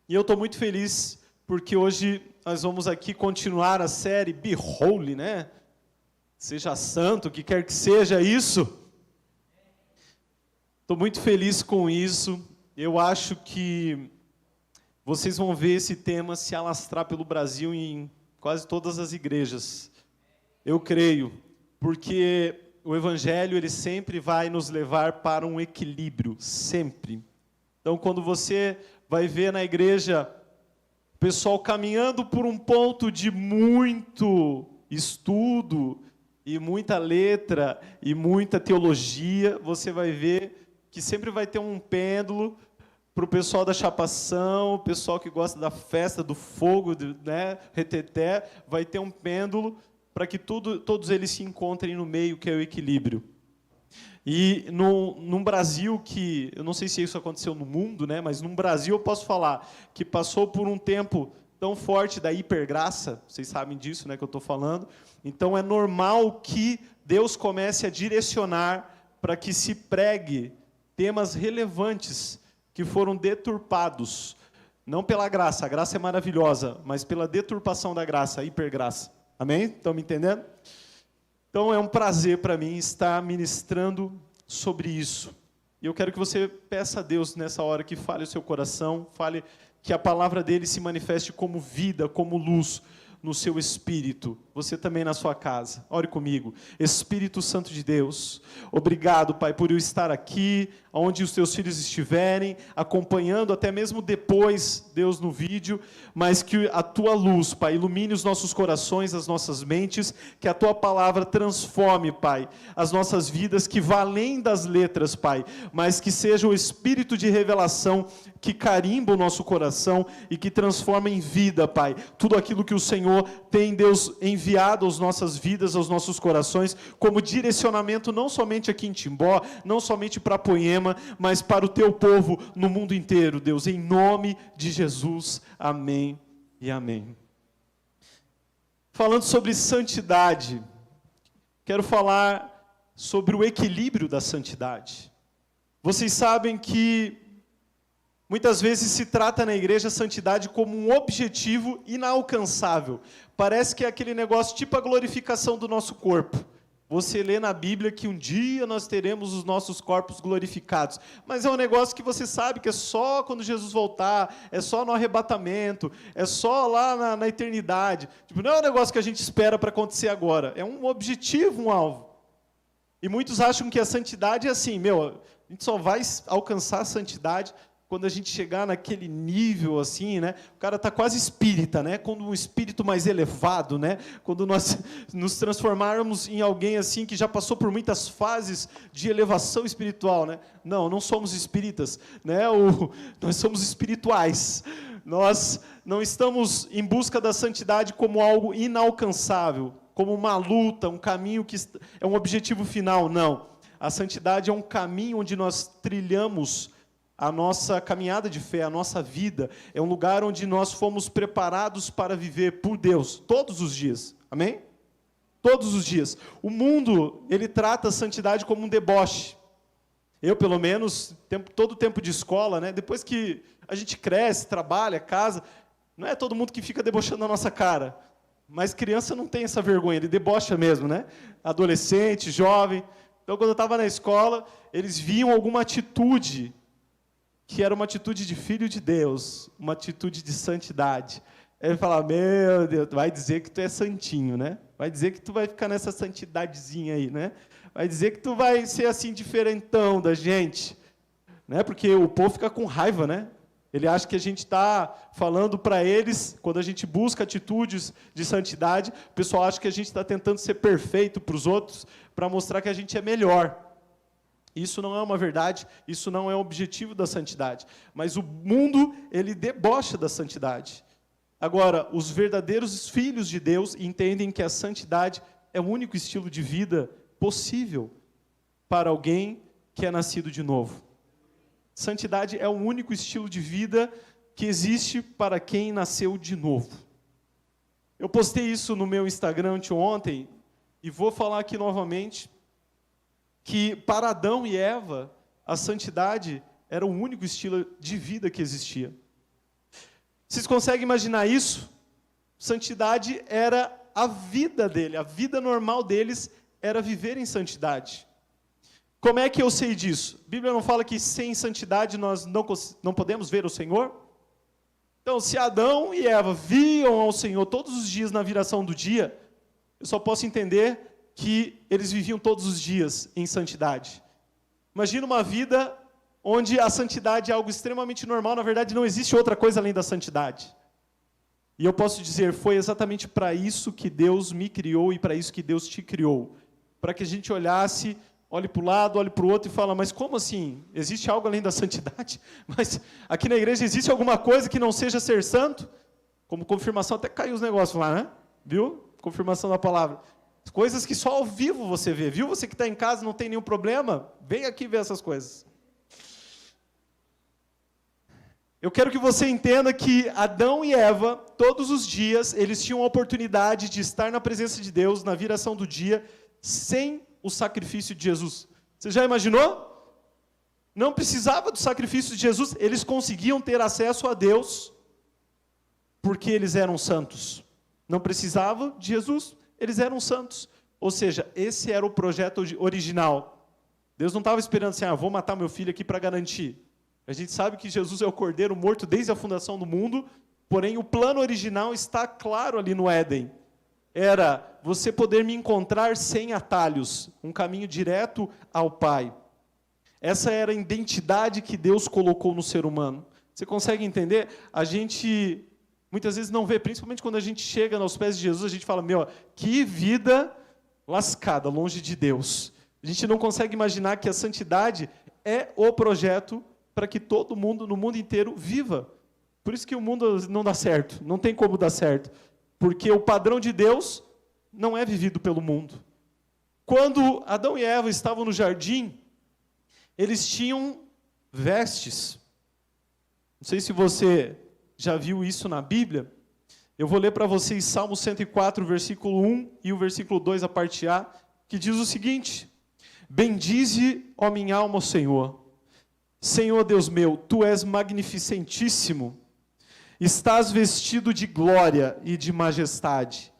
E eu estou muito feliz porque hoje nós vamos aqui continuar a série Be Holy, né? Seja santo, o que quer que seja isso. Estou muito feliz com isso. Eu acho que vocês vão ver esse tema se alastrar pelo Brasil em quase todas as igrejas. Eu creio, porque o Evangelho ele sempre vai nos levar para um equilíbrio, sempre. Então, quando você vai ver na igreja o pessoal caminhando por um ponto de muito estudo e muita letra e muita teologia, você vai ver que sempre vai ter um pêndulo para o pessoal da chapação, o pessoal que gosta da festa, do fogo, né, reteté, vai ter um pêndulo para que todos eles se encontrem no meio, que é o equilíbrio. E num Brasil que, eu não sei se isso aconteceu no mundo, né, mas num Brasil eu posso falar que passou por um tempo tão forte da hipergraça, vocês sabem disso, né, que eu estou falando. Então é normal que Deus comece a direcionar para que se pregue temas relevantes que foram deturpados, não pela graça, a graça é maravilhosa, mas pela deturpação da graça, a hipergraça. Amém? Estão me entendendo? Então é um prazer para mim estar ministrando sobre isso. E eu quero que você peça a Deus nessa hora que fale o seu coração, fale que a palavra dele se manifeste como vida, como luz no seu espírito. Você também na sua casa. Ore comigo. Espírito Santo de Deus, obrigado, Pai, por eu estar aqui, onde os teus filhos estiverem, acompanhando até mesmo depois, Deus, no vídeo, mas que a tua luz, Pai, ilumine os nossos corações, as nossas mentes, que a tua palavra transforme, Pai, as nossas vidas, que vá além das letras, Pai, mas que seja o espírito de revelação que carimba o nosso coração e que transforma em vida, Pai, tudo aquilo que o Senhor tem, Deus, enviado às nossas vidas, aos nossos corações, como direcionamento não somente aqui em Timbó, não somente para Poema, mas para o teu povo no mundo inteiro, Deus, em nome de Jesus, amém e amém. Falando sobre santidade, quero falar sobre o equilíbrio da santidade. Vocês sabem que muitas vezes se trata na igreja a santidade como um objetivo inalcançável. Parece que é aquele negócio tipo a glorificação do nosso corpo. Você lê na Bíblia que um dia nós teremos os nossos corpos glorificados. Mas é um negócio que você sabe que é só quando Jesus voltar, é só no arrebatamento, é só lá na eternidade. Tipo, não é um negócio que a gente espera para acontecer agora. É um objetivo, um alvo. E muitos acham que a santidade é assim, a gente só vai alcançar a santidade quando a gente chegar naquele nível assim, né? O cara está quase espírita, né? Quando um espírito mais elevado, né? Quando nós nos transformarmos em alguém assim que já passou por muitas fases de elevação espiritual, né? Não somos espíritas, né? Nós somos espirituais. Nós não estamos em busca da santidade como algo inalcançável, como uma luta, um caminho que é um objetivo final, não. A santidade é um caminho onde nós trilhamos a nossa caminhada de fé, a nossa vida, é um lugar onde nós fomos preparados para viver por Deus, todos os dias, amém? Todos os dias. O mundo, ele trata a santidade como um deboche. Eu, pelo menos, todo o tempo de escola, né, depois que a gente cresce, trabalha, casa, não é todo mundo que fica debochando na nossa cara, mas criança não tem essa vergonha, ele debocha mesmo, né? Adolescente, jovem. Então, quando eu estava na escola, eles viam alguma atitude que era uma atitude de filho de Deus, uma atitude de santidade. Ele falava, meu Deus, vai dizer que tu é santinho, né? Vai dizer que tu vai ficar nessa santidadezinha aí, né? Vai dizer que tu vai ser assim diferentão da gente, né? Porque o povo fica com raiva, né? Ele acha que a gente está falando para eles, quando a gente busca atitudes de santidade, o pessoal acha que a gente está tentando ser perfeito para os outros, para mostrar que a gente é melhor. Isso não é uma verdade, isso não é o objetivo da santidade. Mas o mundo, ele debocha da santidade. Agora, os verdadeiros filhos de Deus entendem que a santidade é o único estilo de vida possível para alguém que é nascido de novo. Santidade é o único estilo de vida que existe para quem nasceu de novo. Eu postei isso no meu Instagram anteontem e vou falar aqui novamente, que para Adão e Eva, a santidade era o único estilo de vida que existia. Vocês conseguem imaginar isso? Santidade era a vida dele, a vida normal deles era viver em santidade. Como é que eu sei disso? A Bíblia não fala que sem santidade nós não podemos ver o Senhor? Então, se Adão e Eva viam ao Senhor todos os dias na viração do dia, eu só posso entender que eles viviam todos os dias em santidade. Imagina uma vida onde a santidade é algo extremamente normal, na verdade não existe outra coisa além da santidade. E eu posso dizer, foi exatamente para isso que Deus me criou e para isso que Deus te criou. Para que a gente olhasse, olhe para o lado, olhe para o outro e fala, mas como assim? Existe algo além da santidade? Mas aqui na igreja existe alguma coisa que não seja ser santo? Como confirmação, até caiu os negócios lá, né? Viu? Confirmação da palavra. Coisas que só ao vivo você vê. Viu? Você que está em casa não tem nenhum problema? Vem aqui ver essas coisas. Eu quero que você entenda que Adão e Eva, todos os dias, eles tinham a oportunidade de estar na presença de Deus, na viração do dia, sem o sacrifício de Jesus. Você já imaginou? Não precisava do sacrifício de Jesus, eles conseguiam ter acesso a Deus, porque eles eram santos. Não precisava de Jesus, eles eram santos. Ou seja, esse era o projeto original. Deus não estava esperando assim, vou matar meu filho aqui para garantir. A gente sabe que Jesus é o Cordeiro morto desde a fundação do mundo, porém o plano original está claro ali no Éden. Era você poder me encontrar sem atalhos, um caminho direto ao Pai. Essa era a identidade que Deus colocou no ser humano. Você consegue entender? A gente muitas vezes não vê, principalmente quando a gente chega aos pés de Jesus, a gente fala, que vida lascada, longe de Deus. A gente não consegue imaginar que a santidade é o projeto para que todo mundo, no mundo inteiro, viva. Por isso que o mundo não dá certo, não tem como dar certo. Porque o padrão de Deus não é vivido pelo mundo. Quando Adão e Eva estavam no jardim, eles tinham vestes. Não sei se você já viu isso na Bíblia. Eu vou ler para vocês Salmo 104, versículo 1 e o versículo 2, a parte A, que diz o seguinte: bendize, ó minha alma, o Senhor. Senhor Deus meu, Tu és magnificentíssimo, estás vestido de glória e de majestade.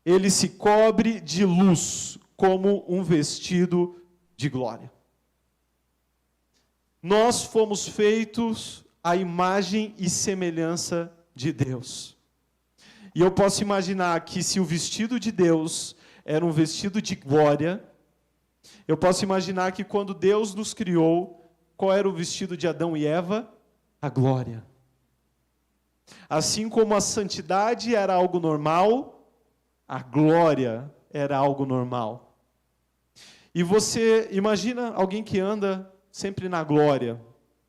Ele se cobre de luz, como um vestido de glória. Nós fomos feitos à imagem e semelhança de Deus. E eu posso imaginar que se o vestido de Deus era um vestido de glória, eu posso imaginar que quando Deus nos criou, qual era o vestido de Adão e Eva? A glória. Assim como a santidade era algo normal, a glória era algo normal. E você imagina alguém que anda sempre na glória.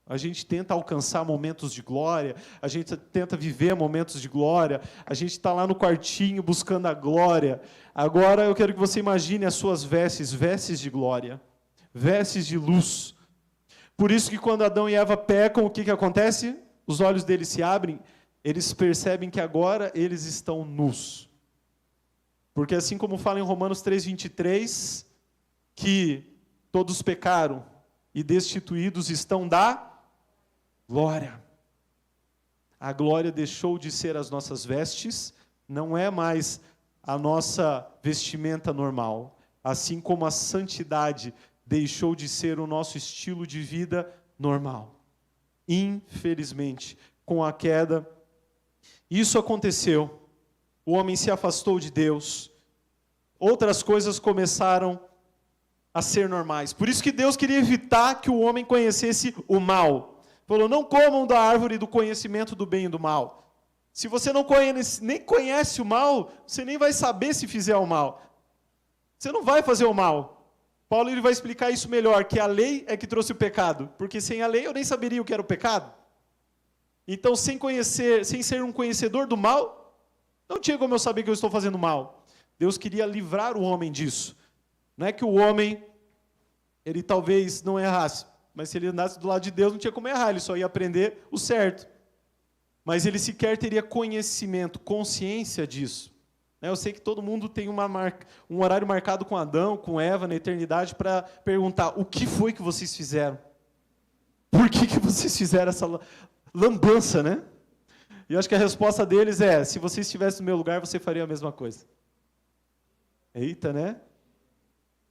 A gente tenta alcançar momentos de glória, a gente tenta viver momentos de glória, a gente está lá no quartinho buscando a glória. Agora eu quero que você imagine as suas vestes de glória, vestes de luz. Por isso que quando Adão e Eva pecam, o que acontece? Os olhos deles se abrem, eles percebem que agora eles estão nus. Porque assim como fala em Romanos 3:23, que todos pecaram e destituídos estão da glória. A glória deixou de ser as nossas vestes, não é mais a nossa vestimenta normal. Assim como a santidade deixou de ser o nosso estilo de vida normal. Infelizmente, com a queda, isso aconteceu. O homem se afastou de Deus. Outras coisas começaram a ser normais. Por isso que Deus queria evitar que o homem conhecesse o mal. Falou, não comam da árvore do conhecimento do bem e do mal. Se você nem conhece o mal, você nem vai saber se fizer o mal. Você não vai fazer o mal. Paulo ele vai explicar isso melhor, que a lei é que trouxe o pecado. Porque sem a lei eu nem saberia o que era o pecado. Então, sem ser um conhecedor do mal, não tinha como eu saber que eu estou fazendo mal. Deus queria livrar o homem disso. Não é que o homem, ele talvez não errasse, mas se ele andasse do lado de Deus, não tinha como errar, ele só ia aprender o certo. Mas ele sequer teria conhecimento, consciência disso. Eu sei que todo mundo tem um horário marcado com Adão, com Eva, na eternidade, para perguntar, o que foi que vocês fizeram? Por que vocês fizeram essa lambança, né? E eu acho que a resposta deles é: se você estivesse no meu lugar, você faria a mesma coisa. Eita, né?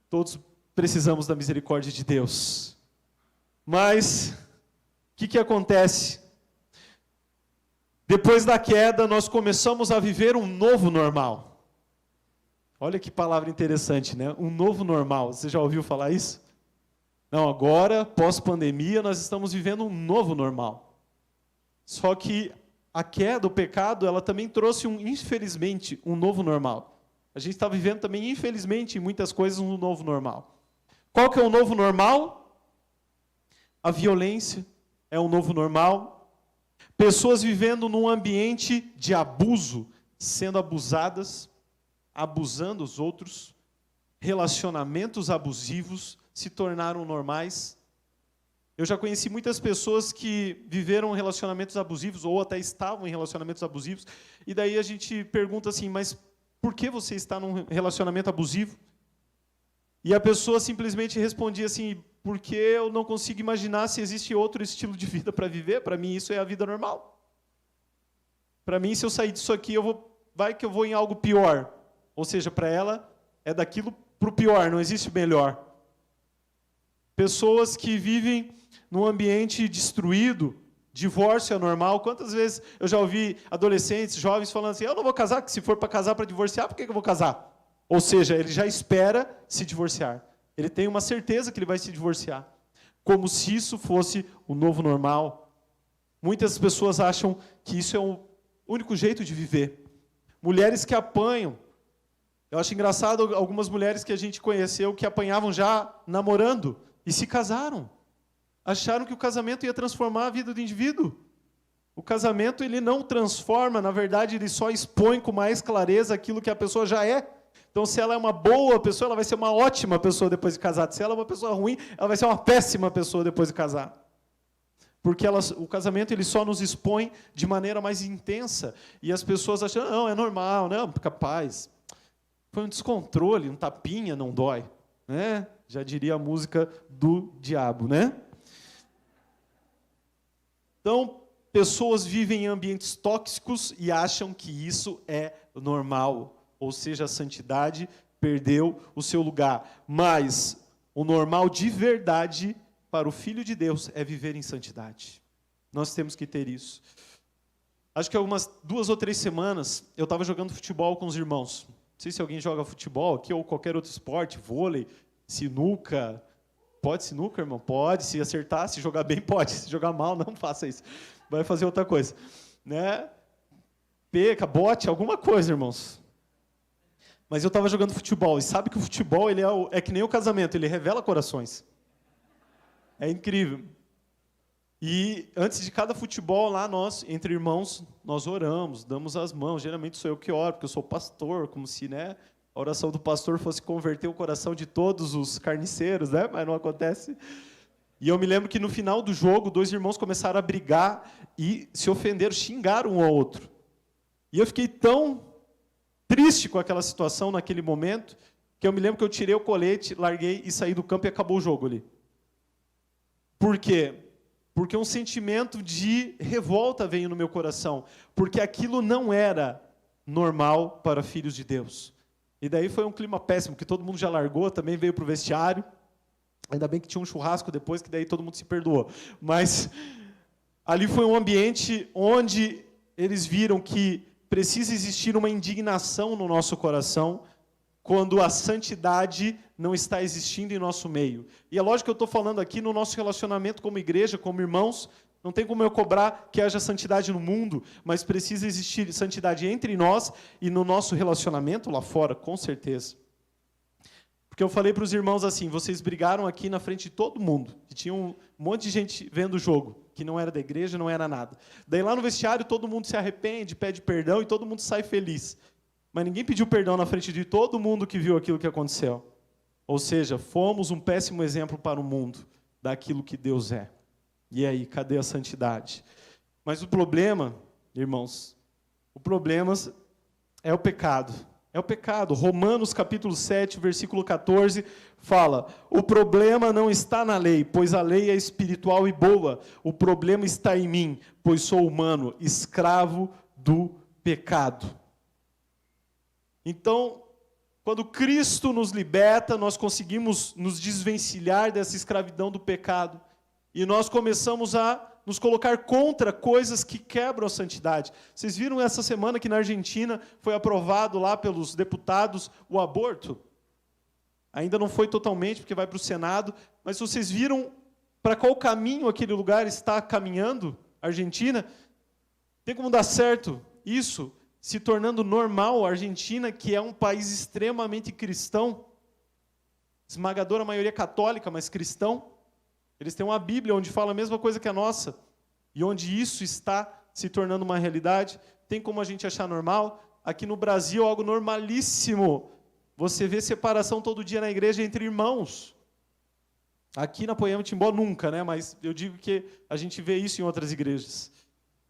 Todos precisamos da misericórdia de Deus. Mas, o que acontece? Depois da queda, nós começamos a viver um novo normal. Olha que palavra interessante, né? Um novo normal. Você já ouviu falar isso? Não, agora, pós-pandemia, nós estamos vivendo um novo normal. Só que a queda, o pecado, ela também trouxe, infelizmente, um novo normal. A gente está vivendo também, infelizmente, em muitas coisas, um novo normal. Qual que é o novo normal? A violência é um novo normal. Pessoas vivendo num ambiente de abuso, sendo abusadas, abusando os outros, relacionamentos abusivos se tornaram normais. Eu já conheci muitas pessoas que viveram relacionamentos abusivos, ou até estavam em relacionamentos abusivos, e daí a gente pergunta assim, mas por que você está num relacionamento abusivo? E a pessoa simplesmente respondia assim, porque eu não consigo imaginar se existe outro estilo de vida para viver, para mim isso é a vida normal. Para mim, se eu sair disso aqui, vai que eu vou em algo pior. Ou seja, para ela, é daquilo para o pior, não existe melhor. Pessoas que vivem num ambiente destruído, divórcio é normal. Quantas vezes eu já ouvi adolescentes, jovens falando assim, eu não vou casar, que se for para casar para divorciar, por que eu vou casar? Ou seja, ele já espera se divorciar. Ele tem uma certeza que ele vai se divorciar. Como se isso fosse o novo normal. Muitas pessoas acham que isso é o único jeito de viver. Mulheres que apanham. Eu acho engraçado algumas mulheres que a gente conheceu que apanhavam já namorando e se casaram. Acharam que o casamento ia transformar a vida do indivíduo. O casamento ele não transforma, na verdade ele só expõe com mais clareza aquilo que a pessoa já é. Então, se ela é uma boa pessoa, ela vai ser uma ótima pessoa depois de casar. Se ela é uma pessoa ruim, ela vai ser uma péssima pessoa depois de casar. Porque o casamento ele só nos expõe de maneira mais intensa. E as pessoas acham, não, é normal, não, capaz. Foi um descontrole, um tapinha, não dói. Né? Já diria a música do diabo, né? Então, pessoas vivem em ambientes tóxicos e acham que isso é normal. Ou seja, a santidade perdeu o seu lugar. Mas o normal de verdade para o Filho de Deus é viver em santidade. Nós temos que ter isso. Acho que algumas 2 ou 3 semanas eu estava jogando futebol com os irmãos. Não sei se alguém joga futebol aqui ou qualquer outro esporte, vôlei, sinuca. Pode sinuca, irmão? Pode. Se acertar, se jogar bem, pode. Se jogar mal, não faça isso. Vai fazer outra coisa. Né? Peca, bote, alguma coisa, irmãos. Mas eu estava jogando futebol, e sabe que o futebol ele é que nem o casamento, ele revela corações. É incrível. E antes de cada futebol lá, nós, entre irmãos, nós oramos, damos as mãos. Geralmente sou eu que oro, porque eu sou pastor, como se a oração do pastor fosse converter o coração de todos os carniceiros, né? Mas não acontece. E eu me lembro que no final do jogo, 2 irmãos começaram a brigar e se ofenderam, xingaram um ao outro. E eu fiquei tão triste com aquela situação naquele momento, que eu me lembro que eu tirei o colete, larguei e saí do campo e acabou o jogo ali. Por quê? Porque um sentimento de revolta veio no meu coração, porque aquilo não era normal para filhos de Deus. E daí foi um clima péssimo, que todo mundo já largou, também veio para o vestiário, ainda bem que tinha um churrasco depois, que daí todo mundo se perdoou. Mas ali foi um ambiente onde eles viram que precisa existir uma indignação no nosso coração quando a santidade não está existindo em nosso meio. E é lógico que eu estou falando aqui no nosso relacionamento como igreja, como irmãos, não tem como eu cobrar que haja santidade no mundo, mas precisa existir santidade entre nós e no nosso relacionamento lá fora, com certeza. Porque eu falei para os irmãos assim, vocês brigaram aqui na frente de todo mundo, que tinha um monte de gente vendo o jogo, que não era da igreja, não era nada. Daí lá no vestiário todo mundo se arrepende, pede perdão e todo mundo sai feliz. Mas ninguém pediu perdão na frente de todo mundo que viu aquilo que aconteceu. Ou seja, fomos um péssimo exemplo para o mundo daquilo que Deus é. E aí, cadê a santidade? Mas o problema, irmãos, o problema é o pecado, É o pecado. Romanos capítulo 7, versículo 14, fala: o problema não está na lei, pois a lei é espiritual e boa. O problema está em mim, pois sou humano, escravo do pecado. Então, quando Cristo nos liberta, nós conseguimos nos desvencilhar dessa escravidão do pecado. E nós começamos a nos colocar contra coisas que quebram a santidade. Vocês viram essa semana que na Argentina foi aprovado lá pelos deputados o aborto? Ainda não foi totalmente, porque vai para o Senado, mas vocês viram para qual caminho aquele lugar está caminhando, a Argentina? Tem como dar certo isso, se tornando normal a Argentina, que é um país extremamente cristão, esmagadora maioria católica, mas cristão? Eles têm uma Bíblia onde fala a mesma coisa que a nossa, e onde isso está se tornando uma realidade. Tem como a gente achar normal? Aqui no Brasil é algo normalíssimo. Você vê separação todo dia na igreja entre irmãos. Aqui na Poema Timbó nunca, né? Mas eu digo que a gente vê isso em outras igrejas.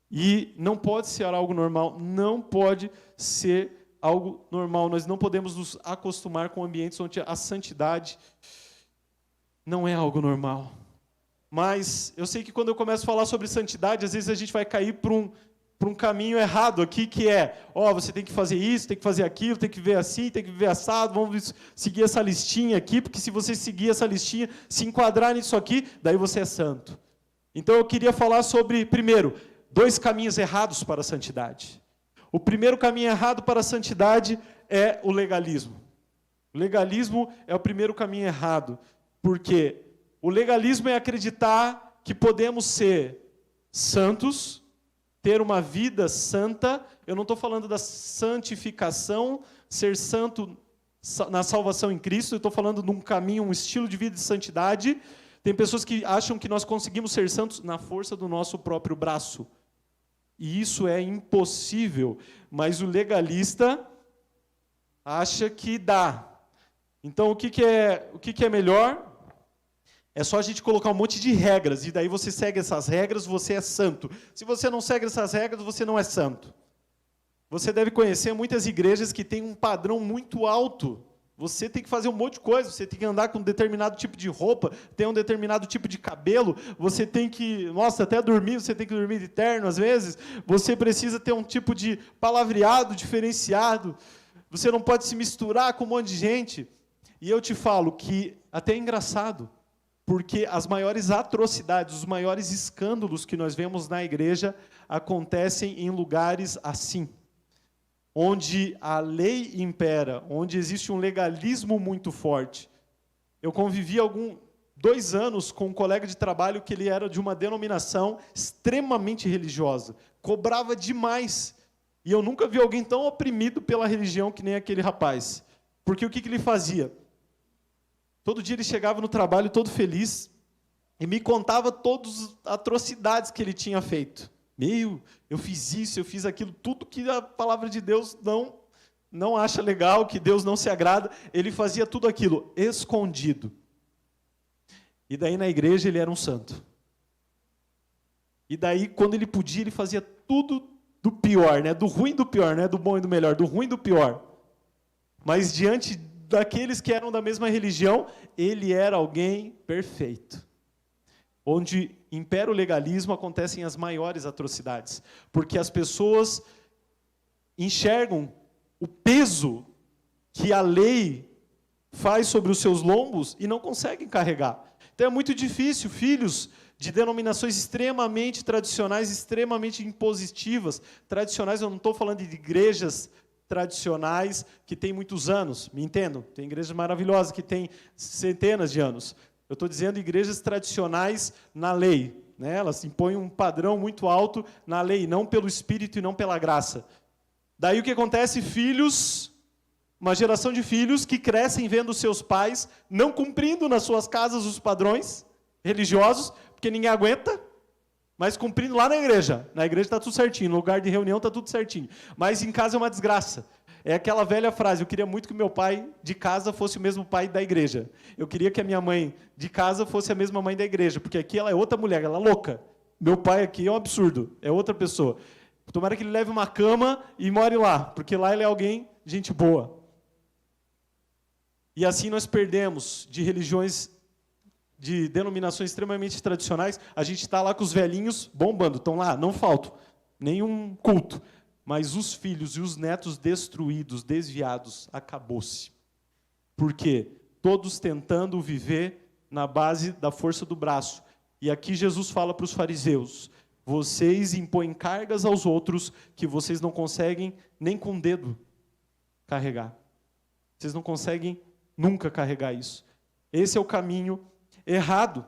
E não pode ser algo normal, não pode ser algo normal. Nós não podemos nos acostumar com ambientes onde a santidade não é algo normal. Mas eu sei que quando eu começo a falar sobre santidade, às vezes a gente vai cair para um caminho errado aqui, que é, você tem que fazer isso, tem que fazer aquilo, tem que viver assim, tem que viver assado, vamos seguir essa listinha aqui, porque se você seguir essa listinha, se enquadrar nisso aqui, daí você é santo. Então eu queria falar sobre, primeiro, 2 caminhos errados para a santidade. O primeiro caminho errado para a santidade é o legalismo. O legalismo é o primeiro caminho errado, porque o legalismo é acreditar que podemos ser santos, ter uma vida santa. Eu não estou falando da santificação, ser santo na salvação em Cristo, eu estou falando de um caminho, um estilo de vida de santidade. Tem pessoas que acham que nós conseguimos ser santos na força do nosso próprio braço. E isso é impossível, mas o legalista acha que dá. Então, o que é melhor? É só a gente colocar um monte de regras, e daí você segue essas regras, você é santo. Se você não segue essas regras, você não é santo. Você deve conhecer muitas igrejas que têm um padrão muito alto. Você tem que fazer um monte de coisa, você tem que andar com um determinado tipo de roupa, ter um determinado tipo de cabelo, você tem que, até dormir, você tem que dormir de terno às vezes, você precisa ter um tipo de palavreado diferenciado, você não pode se misturar com um monte de gente. E eu te falo que até é engraçado, porque as maiores atrocidades, os maiores escândalos que nós vemos na igreja acontecem em lugares assim, onde a lei impera, onde existe um legalismo muito forte. Eu convivi 2 anos com um colega de trabalho que ele era de uma denominação extremamente religiosa, cobrava demais, e eu nunca vi alguém tão oprimido pela religião que nem aquele rapaz, porque o que ele fazia? Todo dia ele chegava no trabalho todo feliz e me contava todas as atrocidades que ele tinha feito. Eu fiz isso, eu fiz aquilo, tudo que a palavra de Deus não acha legal, que Deus não se agrada, ele fazia tudo aquilo escondido. E daí na igreja ele era um santo. E daí quando ele podia, ele fazia tudo do pior, né? Do ruim do pior, né? Do bom e do melhor, do ruim do pior. Mas diante daqueles que eram da mesma religião, ele era alguém perfeito. Onde impera o legalismo, acontecem as maiores atrocidades, porque as pessoas enxergam o peso que a lei faz sobre os seus lombos e não conseguem carregar. Então é muito difícil, filhos de denominações extremamente tradicionais, extremamente impositivas. Tradicionais, eu não estou falando de igrejas tradicionais que têm muitos anos, me entendam? Tem igrejas maravilhosas que têm centenas de anos. Eu estou dizendo igrejas tradicionais na lei, né? Elas impõem um padrão muito alto na lei, não pelo Espírito e não pela graça. Daí o que acontece? Uma geração de filhos que crescem vendo seus pais não cumprindo nas suas casas os padrões religiosos, porque ninguém aguenta, mas cumprindo lá na igreja. Na igreja está tudo certinho, no lugar de reunião está tudo certinho. Mas em casa é uma desgraça. É aquela velha frase, eu queria muito que o meu pai de casa fosse o mesmo pai da igreja. Eu queria que a minha mãe de casa fosse a mesma mãe da igreja, porque aqui ela é outra mulher, ela é louca. Meu pai aqui é um absurdo, é outra pessoa. Tomara que ele leve uma cama e more lá, porque lá ele é alguém, gente boa. E assim nós perdemos de religiões, de denominações extremamente tradicionais. A gente está lá com os velhinhos bombando, estão lá, não faltam, nenhum culto. Mas os filhos e os netos destruídos, desviados, acabou-se. Por quê? Todos tentando viver na base da força do braço. E aqui Jesus fala para os fariseus: vocês impõem cargas aos outros que vocês não conseguem nem com o dedo carregar. Vocês não conseguem nunca carregar isso. Esse é o caminho errado.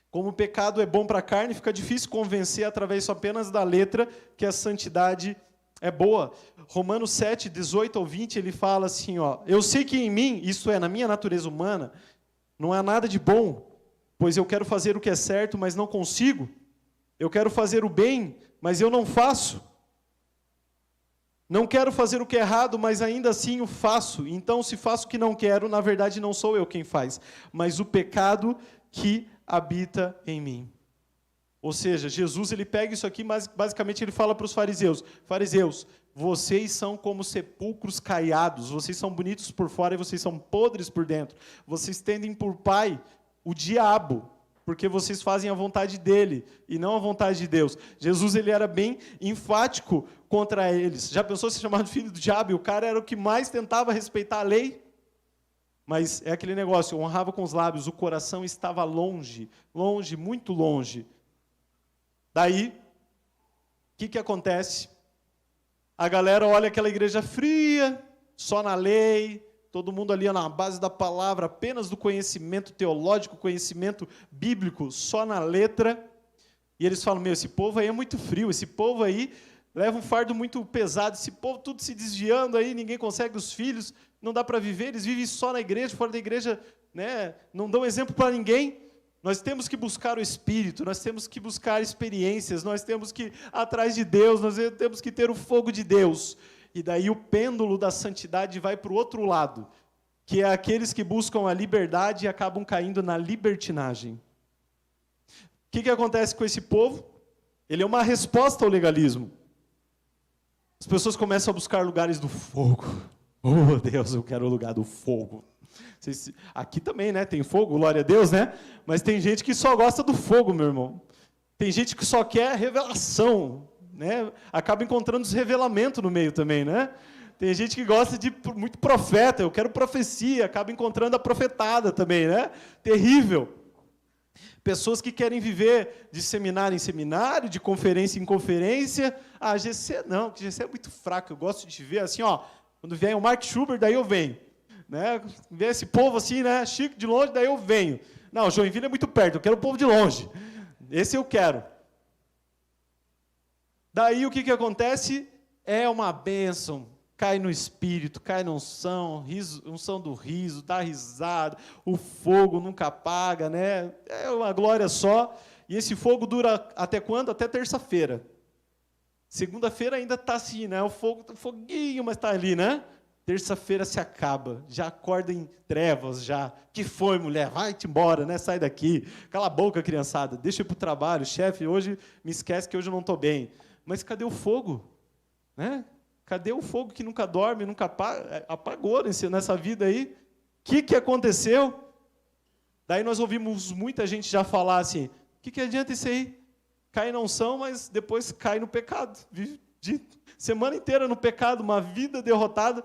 Como o pecado é bom para a carne, fica difícil convencer através apenas da letra que a santidade é boa. Romanos 7, 18 ao 20, ele fala assim, eu sei que em mim, isto é, na minha natureza humana, não há nada de bom, pois eu quero fazer o que é certo, mas não consigo. Eu quero fazer o bem, mas eu não faço. Não quero fazer o que é errado, mas ainda assim o faço. Então, se faço o que não quero, na verdade não sou eu quem faz, mas o pecado que habita em mim. Ou seja, Jesus ele pega isso aqui, mas basicamente ele fala para os fariseus: fariseus, vocês são como sepulcros caiados, vocês são bonitos por fora e vocês são podres por dentro. Vocês tendem por pai o diabo, porque vocês fazem a vontade dele e não a vontade de Deus. Jesus ele era bem enfático contra eles. Já pensou se chamar de filho do diabo? E o cara era o que mais tentava respeitar a lei. Mas é aquele negócio, honrava com os lábios, o coração estava longe, longe, muito longe. Daí, o que acontece? A galera olha aquela igreja fria, só na lei, todo mundo ali na base da palavra, apenas do conhecimento teológico, conhecimento bíblico, só na letra. E eles falam, esse povo aí é muito frio, esse povo aí leva um fardo muito pesado, esse povo tudo se desviando aí, ninguém consegue os filhos, não dá para viver, eles vivem só na igreja, fora da igreja, né, não dão exemplo para ninguém. Nós temos que buscar o Espírito, nós temos que buscar experiências, nós temos que ir atrás de Deus, nós temos que ter o fogo de Deus. E daí o pêndulo da santidade vai para o outro lado, que é aqueles que buscam a liberdade e acabam caindo na libertinagem. O que acontece com esse povo? Ele é uma resposta ao legalismo. As pessoas começam a buscar lugares do fogo. Oh, Deus, eu quero o lugar do fogo. Aqui também, né? Tem fogo, glória a Deus, né? Mas tem gente que só gosta do fogo, meu irmão. Tem gente que só quer revelação, né? Acaba encontrando desrevelamento no meio também, né? Tem gente que gosta de muito profeta, eu quero profecia, acaba encontrando a profetada também, né? Terrível. Pessoas que querem viver de seminário em seminário, de conferência em conferência. Ah, GC não, porque GC é muito fraco, eu gosto de ver assim, quando vier o Mark Schubert, daí eu venho. Né? Ver esse povo assim, né? Chico de longe, daí eu venho. Não, Joinville é muito perto, eu quero o povo de longe. Esse eu quero. Daí o que acontece? É uma bênção. Cai no espírito, cai na unção, unção do riso, dá risada, o fogo nunca apaga, né? É uma glória só. E esse fogo dura até quando? Até terça-feira. Segunda-feira ainda está assim, né? O foguinho, mas está ali, né? Terça-feira se acaba, já acorda em trevas, já. Que foi, mulher? Vai-te embora, né? Sai daqui. Cala a boca, criançada. Deixa eu ir para o trabalho. Chefe, hoje me esquece que hoje eu não estou bem. Mas cadê o fogo? Né? Cadê o fogo que nunca dorme, nunca apaga? Apagou nessa vida aí? O que aconteceu? Daí nós ouvimos muita gente já falar assim, o que adianta isso aí? Cai na unção, mas depois cai no pecado. Vive de semana inteira no pecado, uma vida derrotada.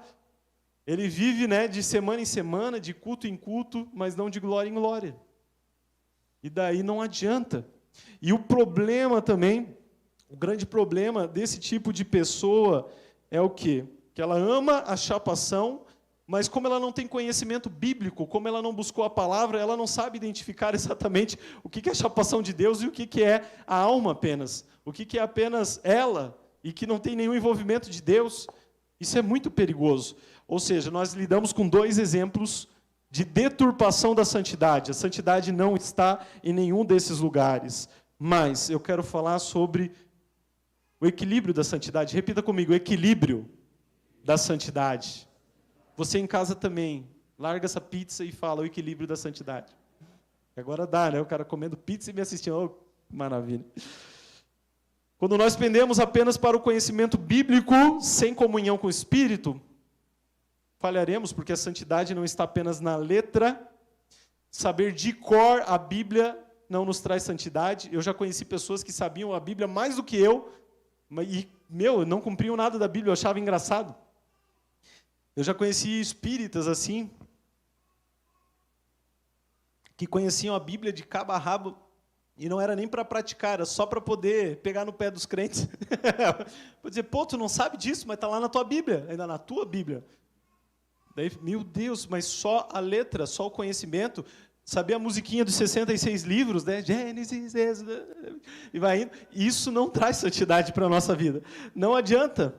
Ele vive, né, de semana em semana, de culto em culto, mas não de glória em glória. E daí não adianta. E o problema também, o grande problema desse tipo de pessoa é o quê? Que ela ama a chapação, mas como ela não tem conhecimento bíblico, como ela não buscou a palavra, ela não sabe identificar exatamente o que é a chapação de Deus e o que é a alma apenas. O que é apenas ela e que não tem nenhum envolvimento de Deus. Isso é muito perigoso. Ou seja, nós lidamos com dois exemplos de deturpação da santidade. A santidade não está em nenhum desses lugares. Mas eu quero falar sobre o equilíbrio da santidade. Repita comigo, o equilíbrio da santidade. Você em casa também, larga essa pizza e fala o equilíbrio da santidade. Agora dá, né? O cara comendo pizza e me assistindo. Oh, maravilha. Quando nós pendemos apenas para o conhecimento bíblico, sem comunhão com o Espírito, falharemos, porque a santidade não está apenas na letra. Saber de cor a Bíblia não nos traz santidade. Eu já conheci pessoas que sabiam a Bíblia mais do que eu, e, não cumpriam nada da Bíblia, eu achava engraçado. Eu já conheci espíritas assim, que conheciam a Bíblia de cabo a rabo, e não era nem para praticar, era só para poder pegar no pé dos crentes. Vou dizer, pô, tu não sabe disso, mas está lá na tua Bíblia, ainda na tua Bíblia. Daí, meu Deus, mas só a letra, só o conhecimento, saber a musiquinha dos 66 livros, né? Gênesis, e vai indo. Isso não traz santidade para a nossa vida. Não adianta,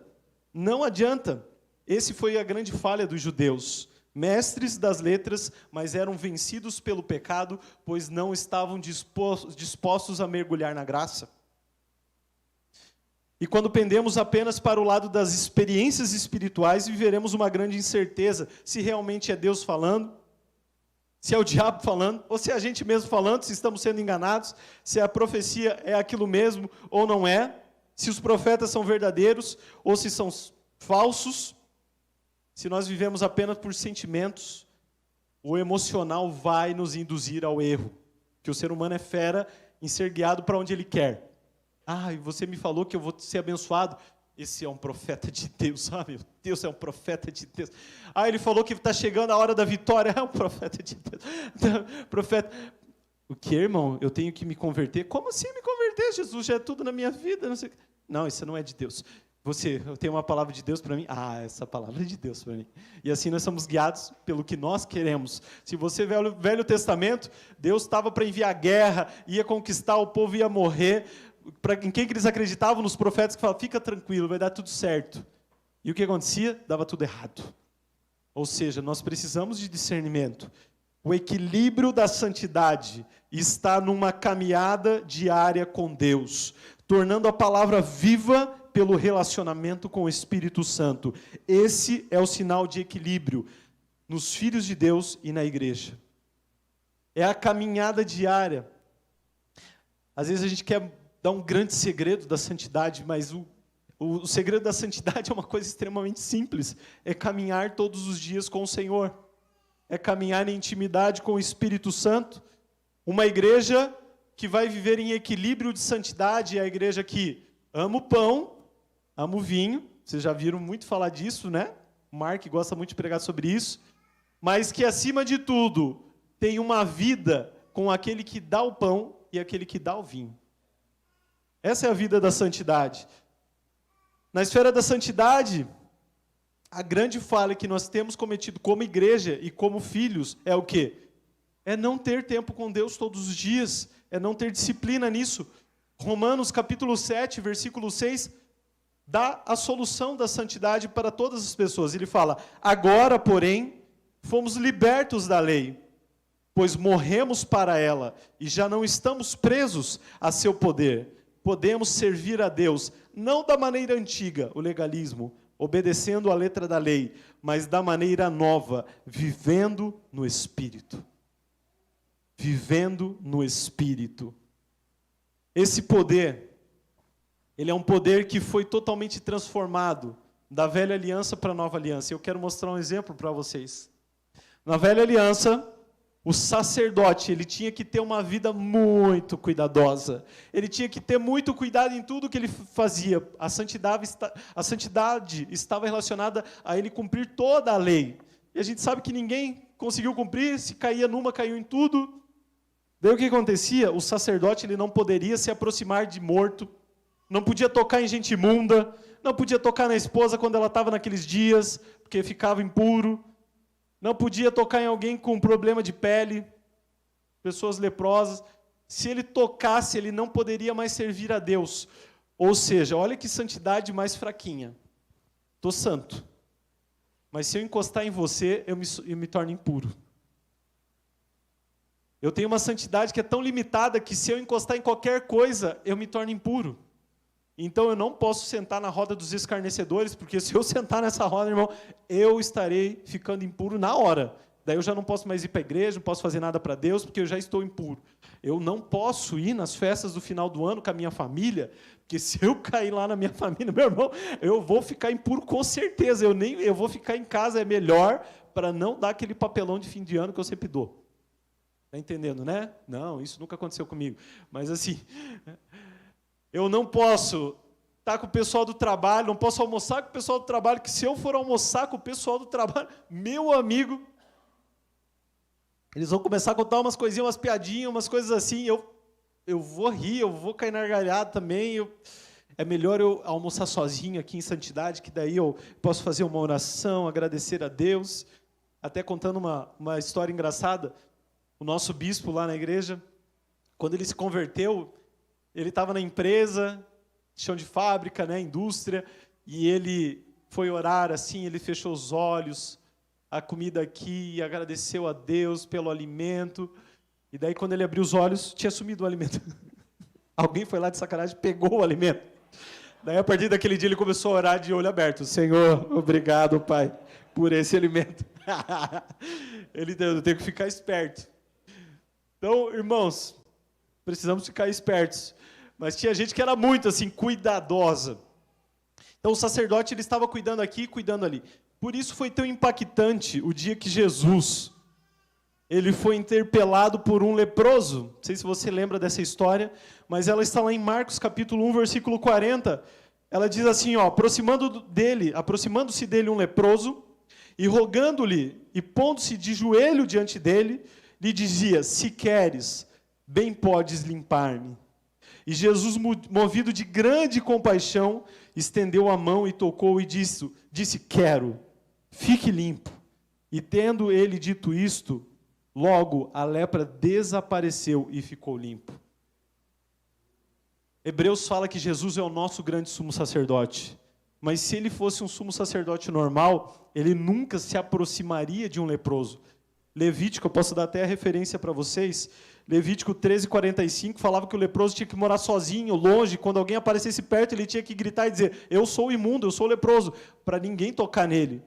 não adianta. Esse foi a grande falha dos judeus. Mestres das letras, mas eram vencidos pelo pecado, pois não estavam dispostos a mergulhar na graça. E quando pendemos apenas para o lado das experiências espirituais, viveremos uma grande incerteza se realmente é Deus falando, se é o diabo falando, ou se é a gente mesmo falando, se estamos sendo enganados, se a profecia é aquilo mesmo ou não é, se os profetas são verdadeiros ou se são falsos. Se nós vivemos apenas por sentimentos, o emocional vai nos induzir ao erro. Que o ser humano é fera em ser guiado para onde ele quer. Ah, e você me falou que eu vou ser abençoado. Esse é um profeta de Deus. Ah, meu Deus, é um profeta de Deus. Ah, ele falou que está chegando a hora da vitória. É um profeta de Deus. Profeta. O que, irmão? Eu tenho que me converter? Como assim me converter? Jesus já é tudo na minha vida. Não, isso não é de Deus. Eu tenho uma palavra de Deus para mim? Ah, essa palavra é de Deus para mim. E assim nós somos guiados pelo que nós queremos. Se você vê o Velho Testamento, Deus estava para enviar guerra, ia conquistar, o povo ia morrer. Em quem que eles acreditavam? Nos profetas que falavam, fica tranquilo, vai dar tudo certo. E o que acontecia? Dava tudo errado. Ou seja, nós precisamos de discernimento. O equilíbrio da santidade está numa caminhada diária com Deus, tornando a palavra viva pelo relacionamento com o Espírito Santo. Esse é o sinal de equilíbrio nos filhos de Deus e na igreja. É a caminhada diária. Às vezes a gente quer dar um grande segredo da santidade, mas o segredo da santidade é uma coisa extremamente simples. É caminhar todos os dias com o Senhor. É caminhar em intimidade com o Espírito Santo. Uma igreja que vai viver em equilíbrio de santidade é a igreja que ama o pão, ama o vinho. Vocês já viram muito falar disso, né? O Mark gosta muito de pregar sobre isso. Mas que, acima de tudo, tem uma vida com aquele que dá o pão e aquele que dá o vinho. Essa é a vida da santidade. Na esfera da santidade, a grande falha que nós temos cometido como igreja e como filhos é o quê? É não ter tempo com Deus todos os dias, é não ter disciplina nisso. Romanos capítulo 7, versículo 6, dá a solução da santidade para todas as pessoas. Ele fala, agora, porém, fomos libertos da lei, pois morremos para ela e já não estamos presos a seu poder. Podemos servir a Deus, não da maneira antiga, o legalismo, obedecendo a letra da lei, mas da maneira nova, vivendo no Espírito. Vivendo no Espírito. Esse poder, ele é um poder que foi totalmente transformado da velha aliança para a nova aliança. Eu quero mostrar um exemplo para vocês. Na velha aliança, o sacerdote, ele tinha que ter uma vida muito cuidadosa. Ele tinha que ter muito cuidado em tudo que ele fazia. A santidade estava relacionada a ele cumprir toda a lei. E a gente sabe que ninguém conseguiu cumprir, se caía numa, caiu em tudo. Daí o que acontecia? O sacerdote, ele não poderia se aproximar de morto, não podia tocar em gente imunda, não podia tocar na esposa quando ela estava naqueles dias, porque ficava impuro. Não podia tocar em alguém com problema de pele, pessoas leprosas. Se ele tocasse, ele não poderia mais servir a Deus. Ou seja, olha que santidade mais fraquinha. Estou santo. Mas se eu encostar em você, eu me torno impuro. Eu tenho uma santidade que é tão limitada que se eu encostar em qualquer coisa, eu me torno impuro. Então eu não posso sentar na roda dos escarnecedores, porque se eu sentar nessa roda, irmão, eu estarei ficando impuro na hora. Daí eu já não posso mais ir para a igreja, não posso fazer nada para Deus, porque eu já estou impuro. Eu não posso ir nas festas do final do ano com a minha família, porque se eu cair lá na minha família, meu irmão, eu vou ficar impuro com certeza. Eu vou ficar em casa, é melhor, para não dar aquele papelão de fim de ano que eu sempre dou. Está entendendo, né? Não, isso nunca aconteceu comigo. Mas assim, eu não posso estar com o pessoal do trabalho, não posso almoçar com o pessoal do trabalho, que se eu for almoçar com o pessoal do trabalho, meu amigo, eles vão começar a contar umas coisinhas, umas piadinhas, umas coisas assim, eu vou rir, eu vou cair na gargalhada também. É melhor eu almoçar sozinho aqui em santidade, que daí eu posso fazer uma oração, agradecer a Deus. Até contando uma história engraçada, o nosso bispo lá na igreja, quando ele se converteu, ele estava na empresa, chão de fábrica, né, indústria, e ele foi orar assim, ele fechou os olhos, a comida aqui, e agradeceu a Deus pelo alimento. E daí, quando ele abriu os olhos, tinha sumido o alimento. Alguém foi lá de sacanagem e pegou o alimento. Daí, a partir daquele dia, ele começou a orar de olho aberto. Senhor, obrigado, Pai, por esse alimento. Eu tenho que ficar esperto. Então, irmãos, precisamos ficar espertos. Mas tinha gente que era muito, assim, cuidadosa. Então, o sacerdote, ele estava cuidando aqui e cuidando ali. Por isso foi tão impactante o dia que Jesus, ele foi interpelado por um leproso. Não sei se você lembra dessa história, mas ela está lá em Marcos capítulo 1, versículo 40. Ela diz assim, ó, aproximando-se dele um leproso, e rogando-lhe, e pondo-se de joelho diante dele, lhe dizia, se queres, bem podes limpar-me. E Jesus, movido de grande compaixão, estendeu a mão e tocou e disse, quero. Fique limpo. E tendo ele dito isto, logo a lepra desapareceu e ficou limpo. Hebreus fala que Jesus é o nosso grande sumo sacerdote. Mas se ele fosse um sumo sacerdote normal, ele nunca se aproximaria de um leproso. Levítico, eu posso dar até a referência para vocês, Levítico 13:45 falava que o leproso tinha que morar sozinho, longe, quando alguém aparecesse perto ele tinha que gritar e dizer, eu sou imundo, eu sou leproso, para ninguém tocar nele.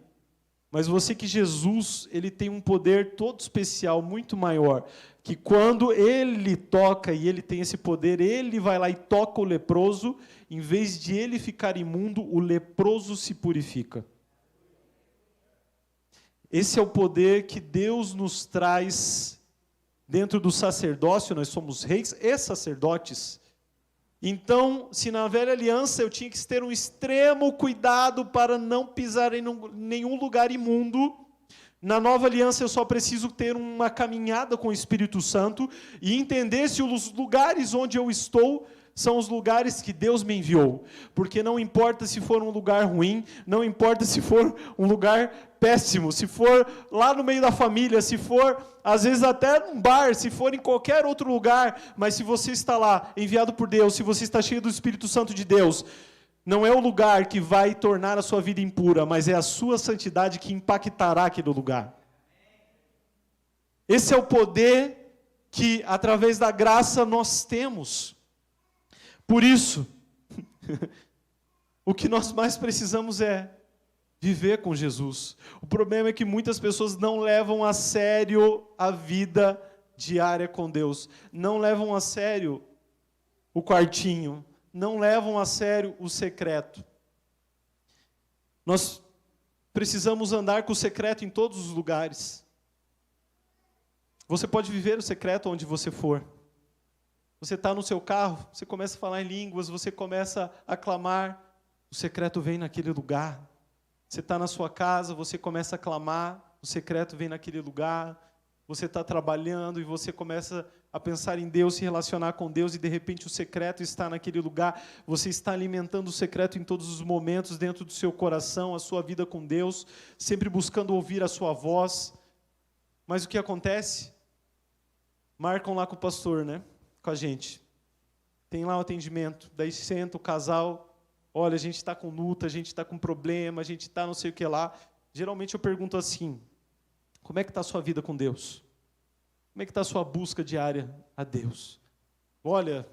Mas você que Jesus, ele tem um poder todo especial, muito maior, que quando ele toca e ele tem esse poder, ele vai lá e toca o leproso, em vez de ele ficar imundo, o leproso se purifica. Esse é o poder que Deus nos traz dentro do sacerdócio, nós somos reis e sacerdotes. Então, se na velha aliança eu tinha que ter um extremo cuidado para não pisar em nenhum lugar imundo, na nova aliança eu só preciso ter uma caminhada com o Espírito Santo e entender se os lugares onde eu estou são os lugares que Deus me enviou. Porque não importa se for um lugar ruim, não importa se for um lugar péssimo, se for lá no meio da família, se for, às vezes até num bar, se for em qualquer outro lugar, mas se você está lá, enviado por Deus, se você está cheio do Espírito Santo de Deus, não é o lugar que vai tornar a sua vida impura, mas é a sua santidade que impactará aquele lugar. Esse é o poder que, através da graça, nós temos. Por isso, o que nós mais precisamos é viver com Jesus. O problema é que muitas pessoas não levam a sério a vida diária com Deus. Não levam a sério o quartinho. Não levam a sério o secreto. Nós precisamos andar com o secreto em todos os lugares. Você pode viver o secreto onde você for. Você está no seu carro, você começa a falar em línguas, você começa a clamar, o secreto vem naquele lugar. Você está na sua casa, você começa a clamar, o secreto vem naquele lugar. Você está trabalhando e você começa a pensar em Deus, se relacionar com Deus, e de repente o secreto está naquele lugar. Você está alimentando o secreto em todos os momentos, dentro do seu coração, a sua vida com Deus, sempre buscando ouvir a sua voz. Mas o que acontece? Marcam lá com o pastor, né? Com a gente. Tem lá o atendimento, daí senta o casal, olha, a gente está com luta, a gente está com problema, a gente está não sei o que lá. Geralmente eu pergunto assim, como é que está a sua vida com Deus? Como é que está a sua busca diária a Deus? Olha,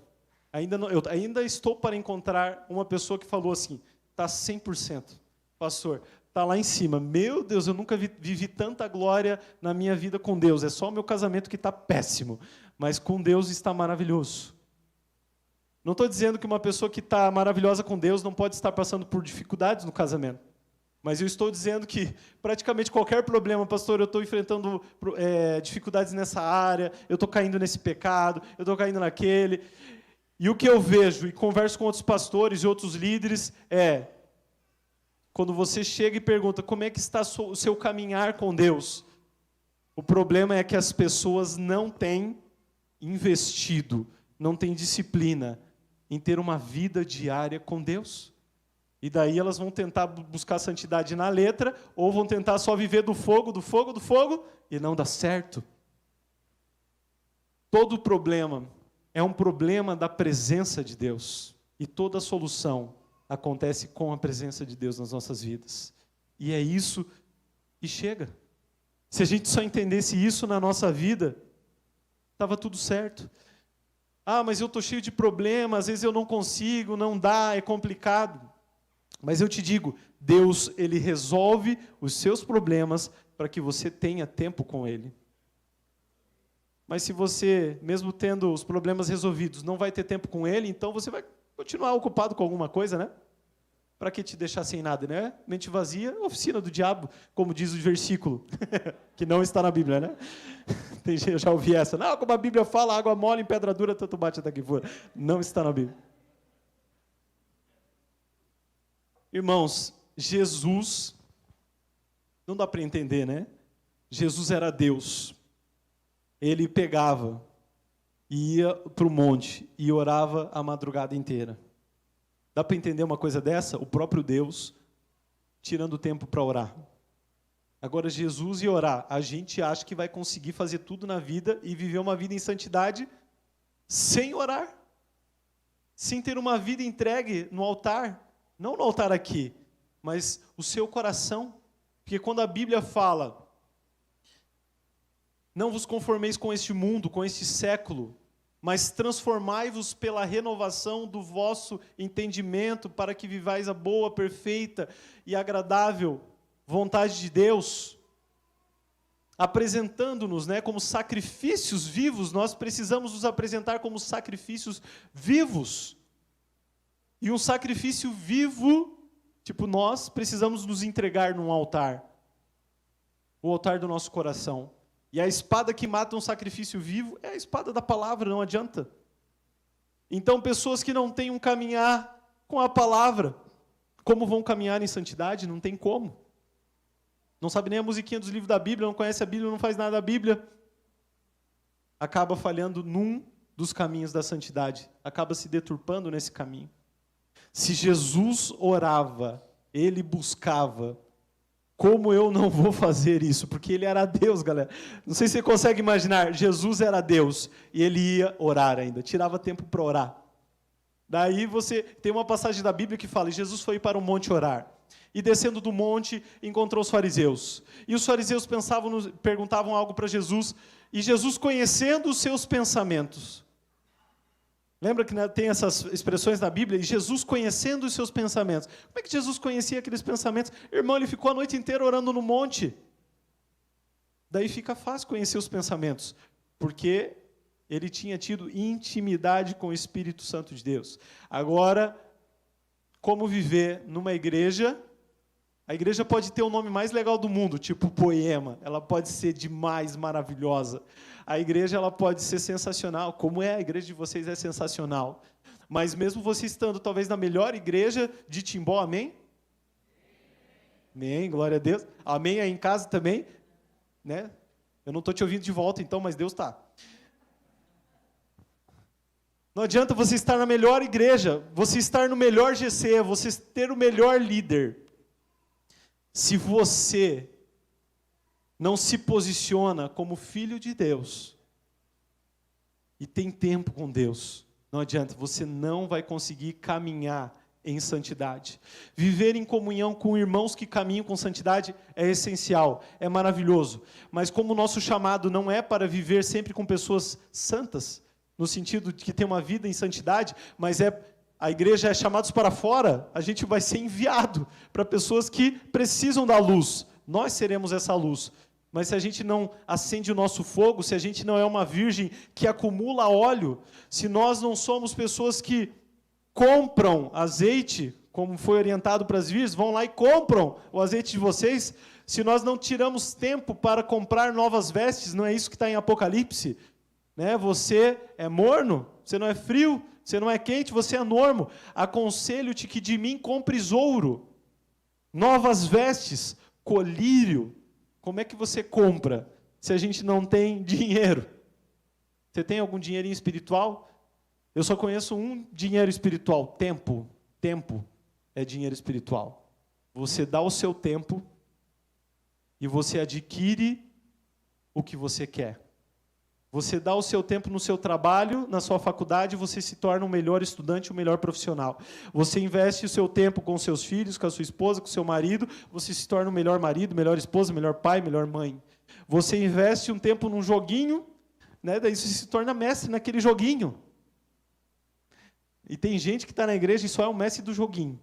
eu ainda estou para encontrar uma pessoa que falou assim, está 100%. Pastor, está lá em cima. Meu Deus, eu nunca vivi tanta glória na minha vida com Deus. É só o meu casamento que está péssimo, mas com Deus está maravilhoso. Não estou dizendo que uma pessoa que está maravilhosa com Deus não pode estar passando por dificuldades no casamento. Mas eu estou dizendo que praticamente qualquer problema, pastor, eu estou enfrentando dificuldades nessa área, eu estou caindo nesse pecado, eu estou caindo naquele. E o que eu vejo, e converso com outros pastores e outros líderes, quando você chega e pergunta como é que está o seu caminhar com Deus, o problema é que as pessoas não têm investido, não têm disciplina em ter uma vida diária com Deus. E daí elas vão tentar buscar santidade na letra, ou vão tentar só viver do fogo, e não dá certo. Todo problema é um problema da presença de Deus. E toda solução acontece com a presença de Deus nas nossas vidas. E é isso, e chega. Se a gente só entendesse isso na nossa vida, estava tudo certo. Mas eu estou cheio de problemas, às vezes eu não consigo, não dá, é complicado. Mas eu te digo, Deus, Ele resolve os seus problemas para que você tenha tempo com Ele. Mas se você, mesmo tendo os problemas resolvidos, não vai ter tempo com Ele, então você vai continuar ocupado com alguma coisa, né? Para que te deixar sem nada, né? Mente vazia, oficina do diabo, como diz o versículo, que não está na Bíblia, né? Eu já ouvi essa. Não, como a Bíblia fala, água mole em pedra dura, tanto bate até que for. Não está na Bíblia. Irmãos, Jesus, não dá para entender, né? Jesus era Deus. Ele pegava, ia para o monte e orava a madrugada inteira. Dá para entender uma coisa dessa? O próprio Deus tirando tempo para orar. Agora, Jesus ia orar. A gente acha que vai conseguir fazer tudo na vida e viver uma vida em santidade sem orar. Sem ter uma vida entregue no altar. Não no altar aqui, mas o seu coração. Porque quando a Bíblia fala, não vos conformeis com este mundo, com este século, mas transformai-vos pela renovação do vosso entendimento, para que vivais a boa, perfeita e agradável vontade de Deus, apresentando-nos, como sacrifícios vivos. Nós precisamos nos apresentar como sacrifícios vivos. E um sacrifício vivo, nós precisamos nos entregar num altar. O altar do nosso coração. E a espada que mata um sacrifício vivo é a espada da palavra, não adianta. Então, pessoas que não têm um caminhar com a palavra, como vão caminhar em santidade? Não tem como. Não sabe nem a musiquinha dos livros da Bíblia, não conhece a Bíblia, não faz nada da Bíblia. Acaba falhando num dos caminhos da santidade. Acaba se deturpando nesse caminho. Se Jesus orava, Ele buscava, como eu não vou fazer isso? Porque Ele era Deus, galera. Não sei se você consegue imaginar, Jesus era Deus, e Ele ia orar ainda, tirava tempo para orar. Daí você tem uma passagem da Bíblia que fala, Jesus foi para o monte orar, e descendo do monte, encontrou os fariseus. E os fariseus perguntavam algo para Jesus, e Jesus, conhecendo os seus pensamentos, lembra que tem essas expressões na Bíblia? E Jesus conhecendo os seus pensamentos. Como é que Jesus conhecia aqueles pensamentos? Irmão, ele ficou a noite inteira orando no monte. Daí fica fácil conhecer os pensamentos, porque ele tinha tido intimidade com o Espírito Santo de Deus. Agora, como viver numa igreja? A igreja pode ter o nome mais legal do mundo, tipo Poema. Ela pode ser demais, maravilhosa. A igreja ela pode ser sensacional, como a igreja de vocês é sensacional. Mas mesmo você estando talvez na melhor igreja de Timbó, amém? Amém, glória a Deus. Amém aí em casa também, né? Eu não estou te ouvindo de volta então, mas Deus está. Não adianta você estar na melhor igreja, você estar no melhor GC, você ter o melhor líder. Se você não se posiciona como filho de Deus e tem tempo com Deus, não adianta, você não vai conseguir caminhar em santidade. Viver em comunhão com irmãos que caminham com santidade é essencial, é maravilhoso. Mas como o nosso chamado não é para viver sempre com pessoas santas, no sentido de que tem uma vida em santidade, mas é a igreja é chamados para fora, a gente vai ser enviado para pessoas que precisam da luz. Nós seremos essa luz. Mas se a gente não acende o nosso fogo, se a gente não é uma virgem que acumula óleo, se nós não somos pessoas que compram azeite, como foi orientado para as virgens, vão lá e compram o azeite de vocês, se nós não tiramos tempo para comprar novas vestes, não é isso que está em Apocalipse? Né? Você é morno, você não é frio, você não é quente, você é morno. Aconselho-te que de mim compres ouro, novas vestes, colírio. Como é que você compra se a gente não tem dinheiro? Você tem algum dinheirinho espiritual? Eu só conheço um dinheiro espiritual, tempo. Tempo é dinheiro espiritual. Você dá o seu tempo e você adquire o que você quer. Você dá o seu tempo no seu trabalho, na sua faculdade, você se torna um melhor estudante, um melhor profissional. Você investe o seu tempo com seus filhos, com a sua esposa, com o seu marido, você se torna um melhor marido, melhor esposa, melhor pai, melhor mãe. Você investe um tempo num joguinho, né, daí você se torna mestre naquele joguinho. E tem gente que está na igreja e só é um mestre do joguinho.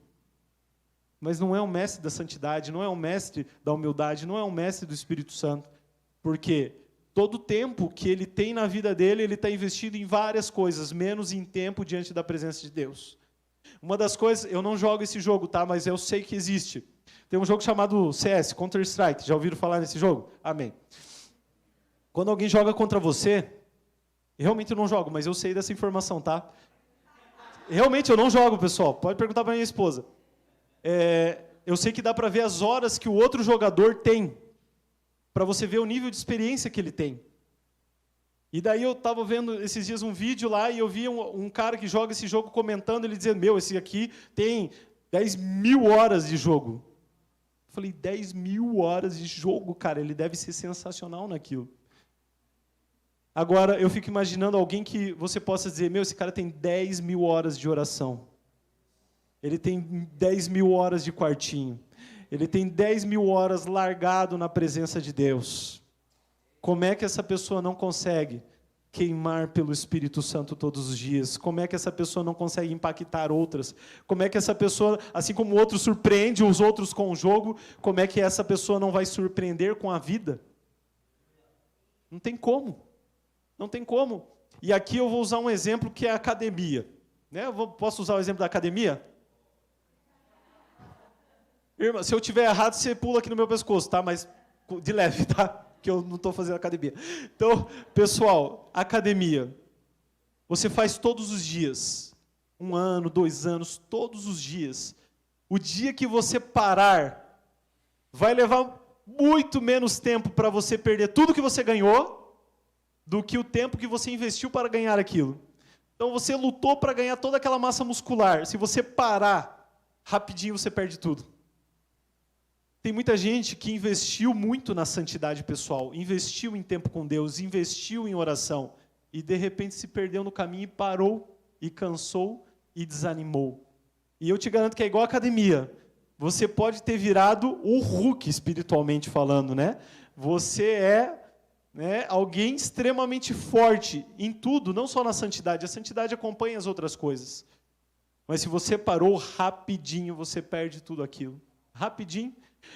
Mas não é um mestre da santidade, não é um mestre da humildade, não é um mestre do Espírito Santo. Por quê? Todo o tempo que ele tem na vida dele, ele está investido em várias coisas, menos em tempo diante da presença de Deus. Uma das coisas, eu não jogo esse jogo, tá? Mas eu sei que existe. Tem um jogo chamado CS, Counter-Strike. Já ouviram falar nesse jogo? Amém. Quando alguém joga contra você, realmente eu não jogo, mas eu sei dessa informação, tá? Realmente eu não jogo, pessoal. Pode perguntar para minha esposa. Eu sei que dá para ver as horas que o outro jogador tem, para você ver o nível de experiência que ele tem. E daí eu estava vendo esses dias um vídeo lá e eu vi um cara que joga esse jogo comentando, ele dizendo, esse aqui tem 10.000 horas de jogo. Eu falei, 10.000 horas de jogo, cara, ele deve ser sensacional naquilo. Agora, eu fico imaginando alguém que você possa dizer, esse cara tem 10.000 horas de oração. Ele tem 10.000 horas de quartinho. Ele tem 10.000 horas largado na presença de Deus. Como é que essa pessoa não consegue queimar pelo Espírito Santo todos os dias? Como é que essa pessoa não consegue impactar outras? Como é que essa pessoa, assim como o outro surpreende os outros com o jogo, como é que essa pessoa não vai surpreender com a vida? Não tem como. Não tem como. E aqui eu vou usar um exemplo que é a academia. Né? Posso usar o exemplo da academia? Irmã, se eu tiver errado, você pula aqui no meu pescoço, tá? Mas de leve, tá? Que eu não estou fazendo academia. Então, pessoal, academia. Você faz todos os dias. 1 ano, 2 anos, todos os dias. O dia que você parar, vai levar muito menos tempo para você perder tudo que você ganhou do que o tempo que você investiu para ganhar aquilo. Então, você lutou para ganhar toda aquela massa muscular. Se você parar, rapidinho você perde tudo. Tem muita gente que investiu muito na santidade pessoal, investiu em tempo com Deus, investiu em oração, e de repente se perdeu no caminho e parou, e cansou, e desanimou. E eu te garanto que é igual a academia. Você pode ter virado o Hulk, espiritualmente falando, né? Você é alguém extremamente forte em tudo, não só na santidade. A santidade acompanha as outras coisas. Mas se você parou rapidinho, você perde tudo aquilo. Rapidinho.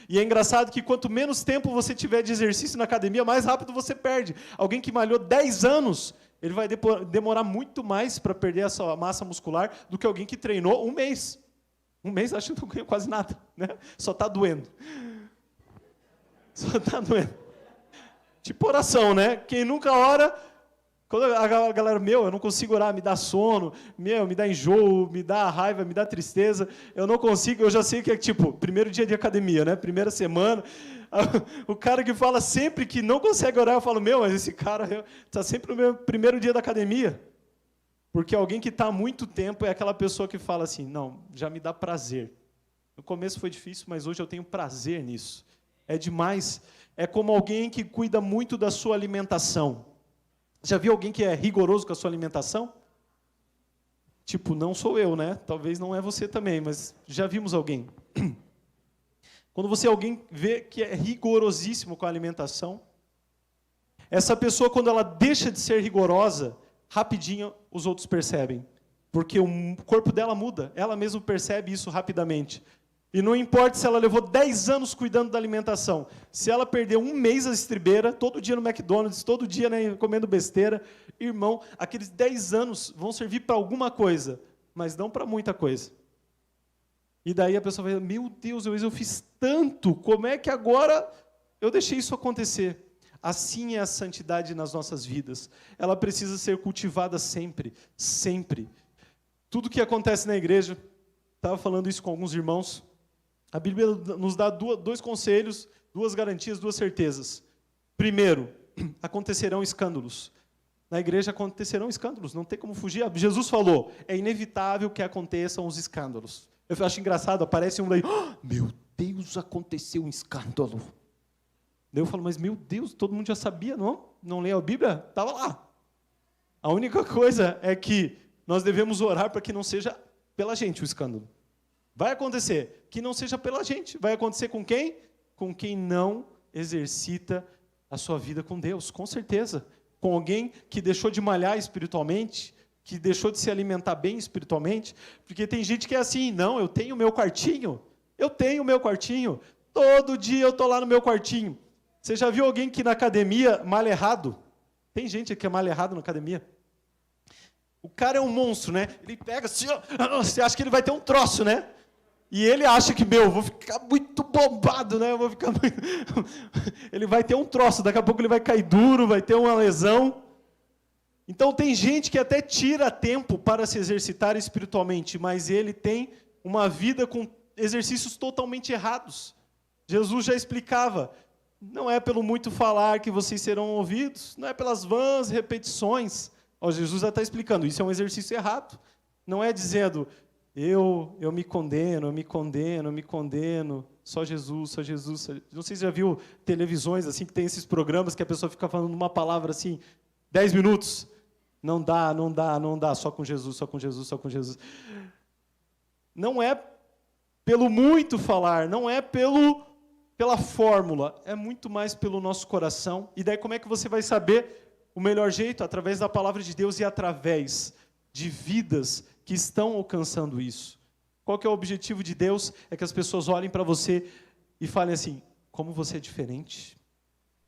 E é engraçado que quanto menos tempo você tiver de exercício na academia, mais rápido você perde. Alguém que malhou 10 anos, ele vai demorar muito mais para perder essa massa muscular do que alguém que treinou 1 mês. 1 mês acho que não ganha quase nada, né? Só está doendo. Só está doendo. Tipo oração, né? Quem nunca ora, quando a galera, eu não consigo orar, me dá sono, me dá enjoo, me dá raiva, me dá tristeza, eu não consigo, eu já sei que é tipo, primeiro dia de academia, né? Primeira semana, o cara que fala sempre que não consegue orar, eu falo, mas esse cara está sempre no meu primeiro dia da academia. Porque alguém que está há muito tempo é aquela pessoa que fala assim, não, já me dá prazer. No começo foi difícil, mas hoje eu tenho prazer nisso. É demais. É como alguém que cuida muito da sua alimentação. Já viu alguém que é rigoroso com a sua alimentação? Tipo, não sou eu, né? Talvez não é você também, mas já vimos alguém. Quando alguém vê que é rigorosíssimo com a alimentação, essa pessoa, quando ela deixa de ser rigorosa, rapidinho os outros percebem. porque o corpo dela muda, ela mesma percebe isso rapidamente. E não importa se ela levou 10 anos cuidando da alimentação, se ela perdeu um mês a estribeira, todo dia no McDonald's, todo dia, né, comendo besteira, irmão, aqueles 10 anos vão servir para alguma coisa, mas não para muita coisa. E daí a pessoa vai dizer, meu Deus, eu fiz tanto, como é que agora eu deixei isso acontecer? Assim é a santidade nas nossas vidas. Ela precisa ser cultivada sempre, sempre. Tudo que acontece na igreja, estava falando isso com alguns irmãos, a Bíblia nos dá dois conselhos, duas garantias, duas certezas. Primeiro, acontecerão escândalos. Na igreja acontecerão escândalos, não tem como fugir. Jesus falou, é inevitável que aconteçam os escândalos. Eu acho engraçado, aparece um daí, oh, meu Deus, aconteceu um escândalo. Daí eu falo, mas meu Deus, todo mundo já sabia, não? Não leu a Bíblia? Estava lá. A única coisa é que nós devemos orar para que não seja pela gente o escândalo. Vai acontecer, que não seja pela gente. Vai acontecer com quem? Com quem não exercita a sua vida com Deus, com certeza. Com alguém que deixou de malhar espiritualmente, que deixou de se alimentar bem espiritualmente, porque tem gente que é assim, não, eu tenho o meu quartinho, todo dia eu estou lá no meu quartinho. Você já viu alguém que na academia malha errado? Tem gente que malha errado na academia. O cara é um monstro, né? Ele pega assim, ó, você acha que ele vai ter um troço, né? E ele acha que, vou ficar muito bombado, né? Ele vai ter um troço, daqui a pouco ele vai cair duro, vai ter uma lesão. Então tem gente que até tira tempo para se exercitar espiritualmente, mas ele tem uma vida com exercícios totalmente errados. Jesus já explicava, não é pelo muito falar que vocês serão ouvidos, não é pelas vãs repetições. Jesus já está explicando, isso é um exercício errado. Não é dizendo, eu me condeno, só Jesus. Não sei se já viu televisões assim, que tem esses programas que a pessoa fica falando uma palavra assim, 10 minutos. Não dá, só com Jesus. Não é pelo muito falar, não é pela fórmula, é muito mais pelo nosso coração. E daí como é que você vai saber o melhor jeito? Através da palavra de Deus e através de vidas que estão alcançando isso. Qual que é o objetivo de Deus? É que as pessoas olhem para você e falem assim, como você é diferente.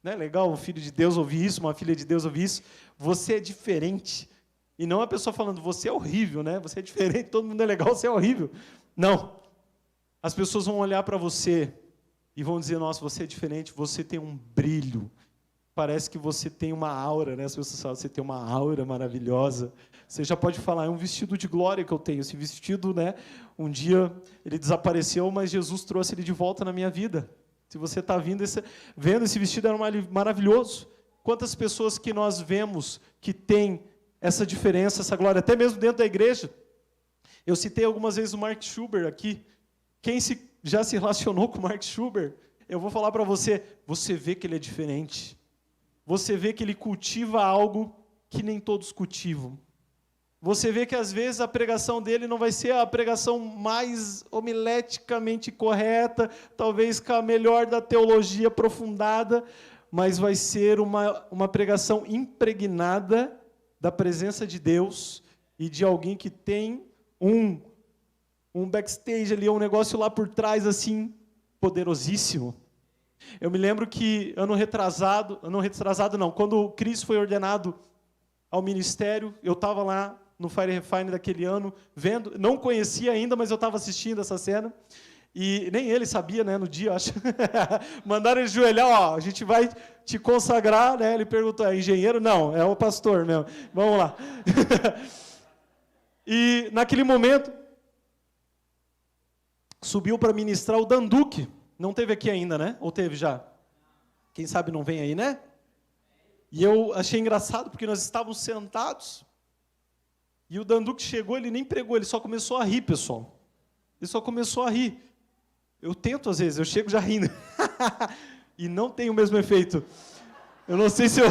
Não é legal um filho de Deus ouvir isso, uma filha de Deus ouvir isso? Você é diferente. E não a pessoa falando, você é horrível, né? Você é diferente, todo mundo é legal, você é horrível. Não. As pessoas vão olhar para você e vão dizer, nossa, você é diferente, você tem um brilho. Parece que você tem uma aura, né? As pessoas falam, você tem uma aura maravilhosa. Você já pode falar, é um vestido de glória que eu tenho. Esse vestido, né? Um dia ele desapareceu, mas Jesus trouxe ele de volta na minha vida. Se você está vendo esse vestido, era maravilhoso. Quantas pessoas que nós vemos que tem essa diferença, essa glória, até mesmo dentro da igreja. Eu citei algumas vezes o Mark Schuber aqui. Quem já se relacionou com o Mark Schuber, eu vou falar para você, você vê que ele é diferente. Você vê que ele cultiva algo que nem todos cultivam. Você vê que, às vezes, a pregação dele não vai ser a pregação mais homileticamente correta, talvez com a melhor da teologia aprofundada, mas vai ser uma pregação impregnada da presença de Deus e de alguém que tem um backstage ali, um negócio lá por trás, assim, poderosíssimo. Eu me lembro que, quando o Cris foi ordenado ao ministério, eu estava lá no Fire Refine daquele ano, vendo, não conhecia ainda, mas eu estava assistindo essa cena, e nem ele sabia, né, no dia, acho. Mandaram ele ajoelhar, ó, a gente vai te consagrar, né, ele perguntou, é engenheiro? Não, é o pastor mesmo, vamos lá. E naquele momento, subiu para ministrar o Danduque, não teve aqui ainda, né, ou teve já? Quem sabe não vem aí, né? E eu achei engraçado, porque nós estávamos sentados, e o Danduque chegou, ele nem pregou, ele só começou a rir, pessoal. Ele só começou a rir. Eu tento, às vezes, eu chego já rindo. E não tem o mesmo efeito. Eu não sei se eu...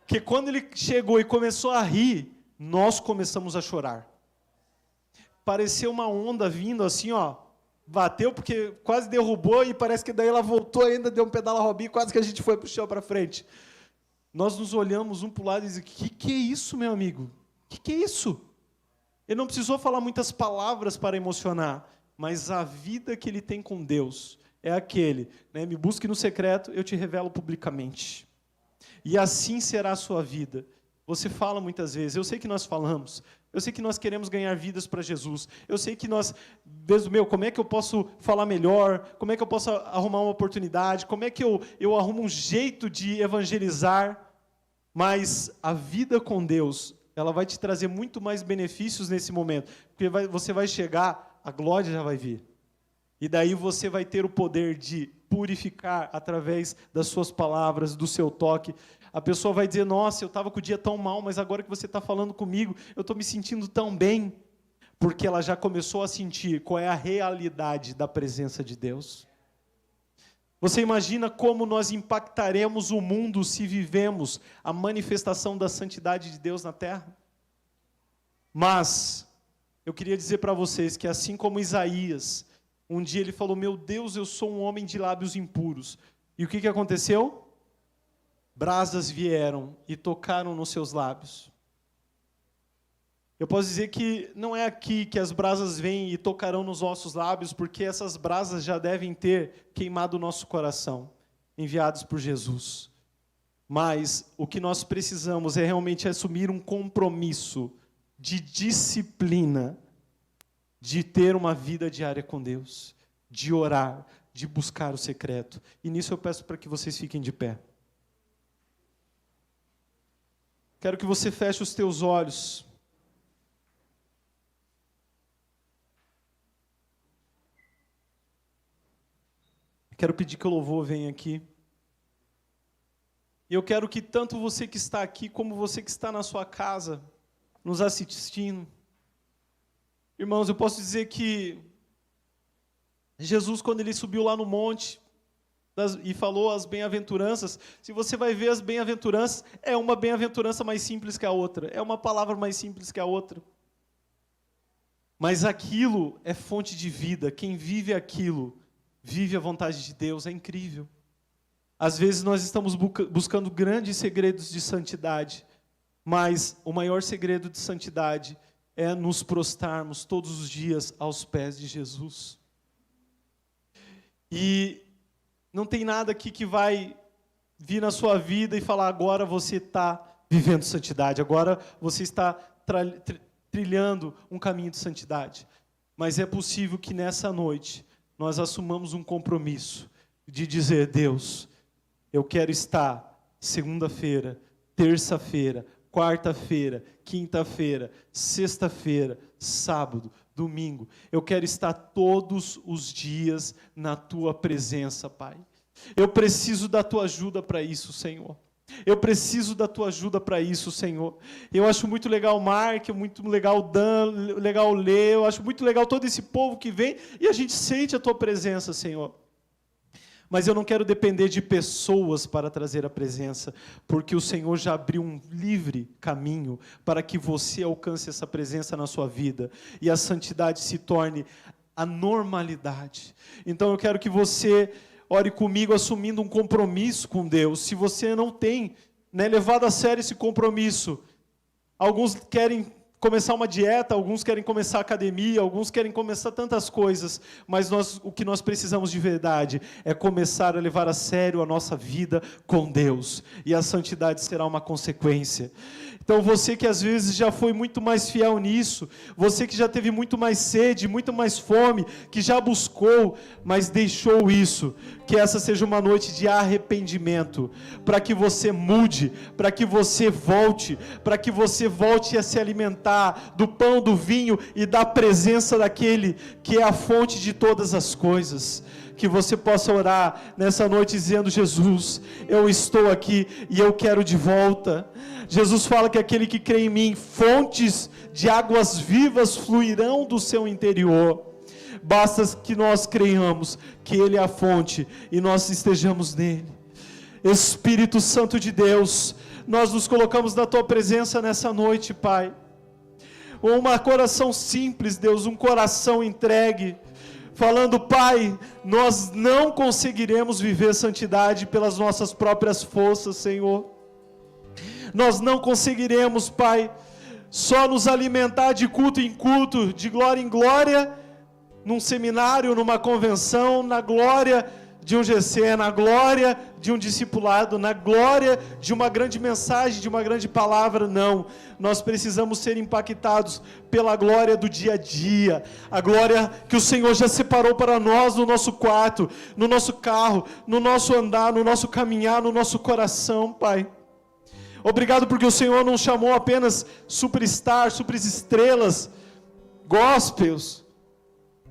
Porque quando ele chegou e começou a rir, nós começamos a chorar. Pareceu uma onda vindo assim, ó. Bateu porque quase derrubou e parece que daí ela voltou ainda, deu um pedal a Robinho, quase que a gente foi para o chão para frente. Nós nos olhamos um para o lado e dizemos, que é isso, meu amigo? Que é isso? Ele não precisou falar muitas palavras para emocionar, mas a vida que ele tem com Deus é aquele, né? Me busque no secreto, eu te revelo publicamente. E assim será a sua vida. Você fala muitas vezes, eu sei que nós falamos, eu sei que nós queremos ganhar vidas para Jesus, eu sei que nós, Deus meu, como é que eu posso falar melhor, como é que eu posso arrumar uma oportunidade, como é que eu arrumo um jeito de evangelizar, mas a vida com Deus, ela vai te trazer muito mais benefícios nesse momento, porque você vai chegar, a glória já vai vir, e daí você vai ter o poder de purificar através das suas palavras, do seu toque. A pessoa vai dizer, nossa, eu estava com o dia tão mal, mas agora que você está falando comigo, eu estou me sentindo tão bem, porque ela já começou a sentir qual é a realidade da presença de Deus. Você imagina como nós impactaremos o mundo se vivemos a manifestação da santidade de Deus na terra? Mas, eu queria dizer para vocês que assim como Isaías, um dia ele falou, meu Deus, eu sou um homem de lábios impuros. E o que aconteceu? Brasas vieram e tocaram nos seus lábios. Eu posso dizer que não é aqui que as brasas vêm e tocarão nos nossos lábios, porque essas brasas já devem ter queimado o nosso coração, enviados por Jesus. Mas o que nós precisamos é realmente assumir um compromisso de disciplina, de ter uma vida diária com Deus, de orar, de buscar o secreto. E nisso eu peço para que vocês fiquem de pé. Quero que você feche os teus olhos. Quero pedir que o louvor venha aqui. E eu quero que tanto você que está aqui, como você que está na sua casa, nos assistindo. Irmãos, eu posso dizer que Jesus, quando ele subiu lá no monte e falou as bem-aventuranças, se você vai ver as bem-aventuranças, é uma bem-aventurança mais simples que a outra, é uma palavra mais simples que a outra. Mas aquilo é fonte de vida, quem vive aquilo, vive a vontade de Deus, é incrível. Às vezes nós estamos buscando grandes segredos de santidade, mas o maior segredo de santidade é nos prostrarmos todos os dias aos pés de Jesus. E não tem nada aqui que vai vir na sua vida e falar, agora você está vivendo santidade, agora você está trilhando um caminho de santidade. Mas é possível que nessa noite nós assumamos um compromisso de dizer, Deus, eu quero estar segunda-feira, terça-feira, quarta-feira, quinta-feira, sexta-feira, sábado, domingo. Eu quero estar todos os dias na Tua presença, Pai. Eu preciso da Tua ajuda para isso, Senhor. Eu preciso da Tua ajuda para isso, Senhor. Eu acho muito legal o Mark, muito legal o Dan, legal o Lê, eu acho muito legal todo esse povo que vem e a gente sente a Tua presença, Senhor. Mas eu não quero depender de pessoas para trazer a presença, porque o Senhor já abriu um livre caminho para que você alcance essa presença na sua vida e a santidade se torne a normalidade. Então eu quero que você ore comigo assumindo um compromisso com Deus. Se você não tem, levado a sério esse compromisso, alguns querem começar uma dieta, alguns querem começar a academia, alguns querem começar tantas coisas, mas o que nós precisamos de verdade é começar a levar a sério a nossa vida com Deus, e a santidade será uma consequência. Então você que às vezes já foi muito mais fiel nisso, você que já teve muito mais sede, muito mais fome, que já buscou, mas deixou isso, que essa seja uma noite de arrependimento, para que você mude, para que você volte a se alimentar do pão, do vinho e da presença daquele que é a fonte de todas as coisas. Que você possa orar nessa noite dizendo, Jesus, eu estou aqui e eu quero de volta. Jesus fala que aquele que crê em mim, fontes de águas vivas fluirão do seu interior. Basta que nós creiamos que Ele é a fonte e nós estejamos nele. Espírito Santo de Deus, nós nos colocamos na Tua presença nessa noite, Pai. Um coração simples, Deus, um coração entregue, falando, Pai, nós não conseguiremos viver santidade pelas nossas próprias forças, Senhor. Nós não conseguiremos, Pai, só nos alimentar de culto em culto, de glória em glória, num seminário, numa convenção, na glória de um GC, na glória de um discipulado, na glória de uma grande mensagem, de uma grande palavra. Não, nós precisamos ser impactados pela glória do dia a dia, a glória que o Senhor já separou para nós no nosso quarto, no nosso carro, no nosso andar, no nosso caminhar, no nosso coração, Pai. Obrigado porque o Senhor não chamou apenas superstars, superestrelas, gospels,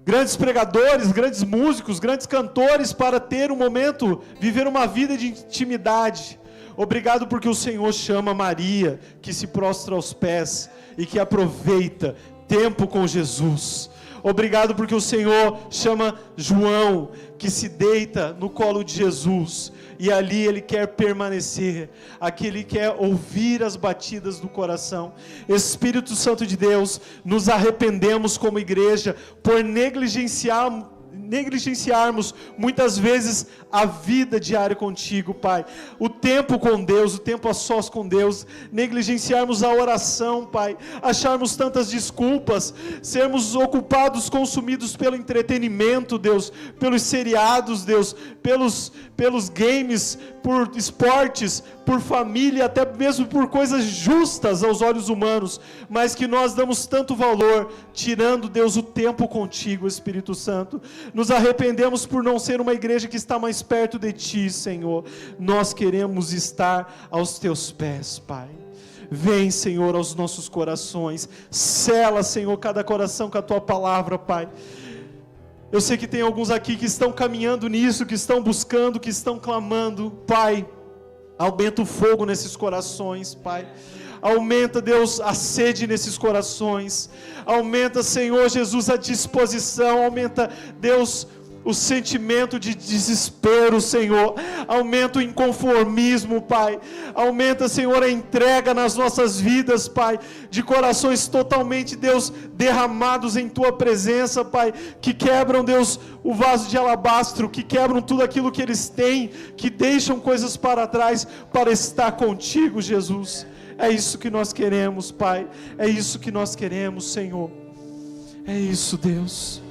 grandes pregadores, grandes músicos, grandes cantores para ter um momento, viver uma vida de intimidade. Obrigado porque o Senhor chama Maria, que se prostra aos pés e que aproveita tempo com Jesus. Obrigado porque o Senhor chama João, que se deita no colo de Jesus, e ali ele quer permanecer, aqui ele quer ouvir as batidas do coração. Espírito Santo de Deus, nos arrependemos como igreja por negligenciarmos muitas vezes a vida diária contigo, Pai, o tempo com Deus, o tempo a sós com Deus, negligenciarmos a oração, Pai, acharmos tantas desculpas, sermos ocupados, consumidos pelo entretenimento, Deus, pelos seriados, Deus, pelos games, por esportes, por família, até mesmo por coisas justas aos olhos humanos, mas que nós damos tanto valor, tirando, Deus, o tempo contigo, Espírito Santo. Nos arrependemos por não ser uma igreja que está mais perto de Ti, Senhor. Nós queremos estar aos Teus pés, Pai. Vem, Senhor, aos nossos corações. Sela, Senhor, cada coração com a Tua palavra, Pai. Eu sei que tem alguns aqui que estão caminhando nisso, que estão buscando, que estão clamando. Pai, aumenta o fogo nesses corações, Pai. Aumenta, Deus, a sede nesses corações. Aumenta, Senhor Jesus, a disposição. Aumenta, Deus, o sentimento de desespero, Senhor. Aumenta o inconformismo, Pai. Aumenta, Senhor, a entrega nas nossas vidas, Pai, de corações totalmente, Deus, derramados em Tua presença, Pai, que quebram, Deus, o vaso de alabastro, que quebram tudo aquilo que eles têm, que deixam coisas para trás para estar contigo, Jesus. É isso que nós queremos, Pai. É isso que nós queremos, Senhor. É isso, Deus.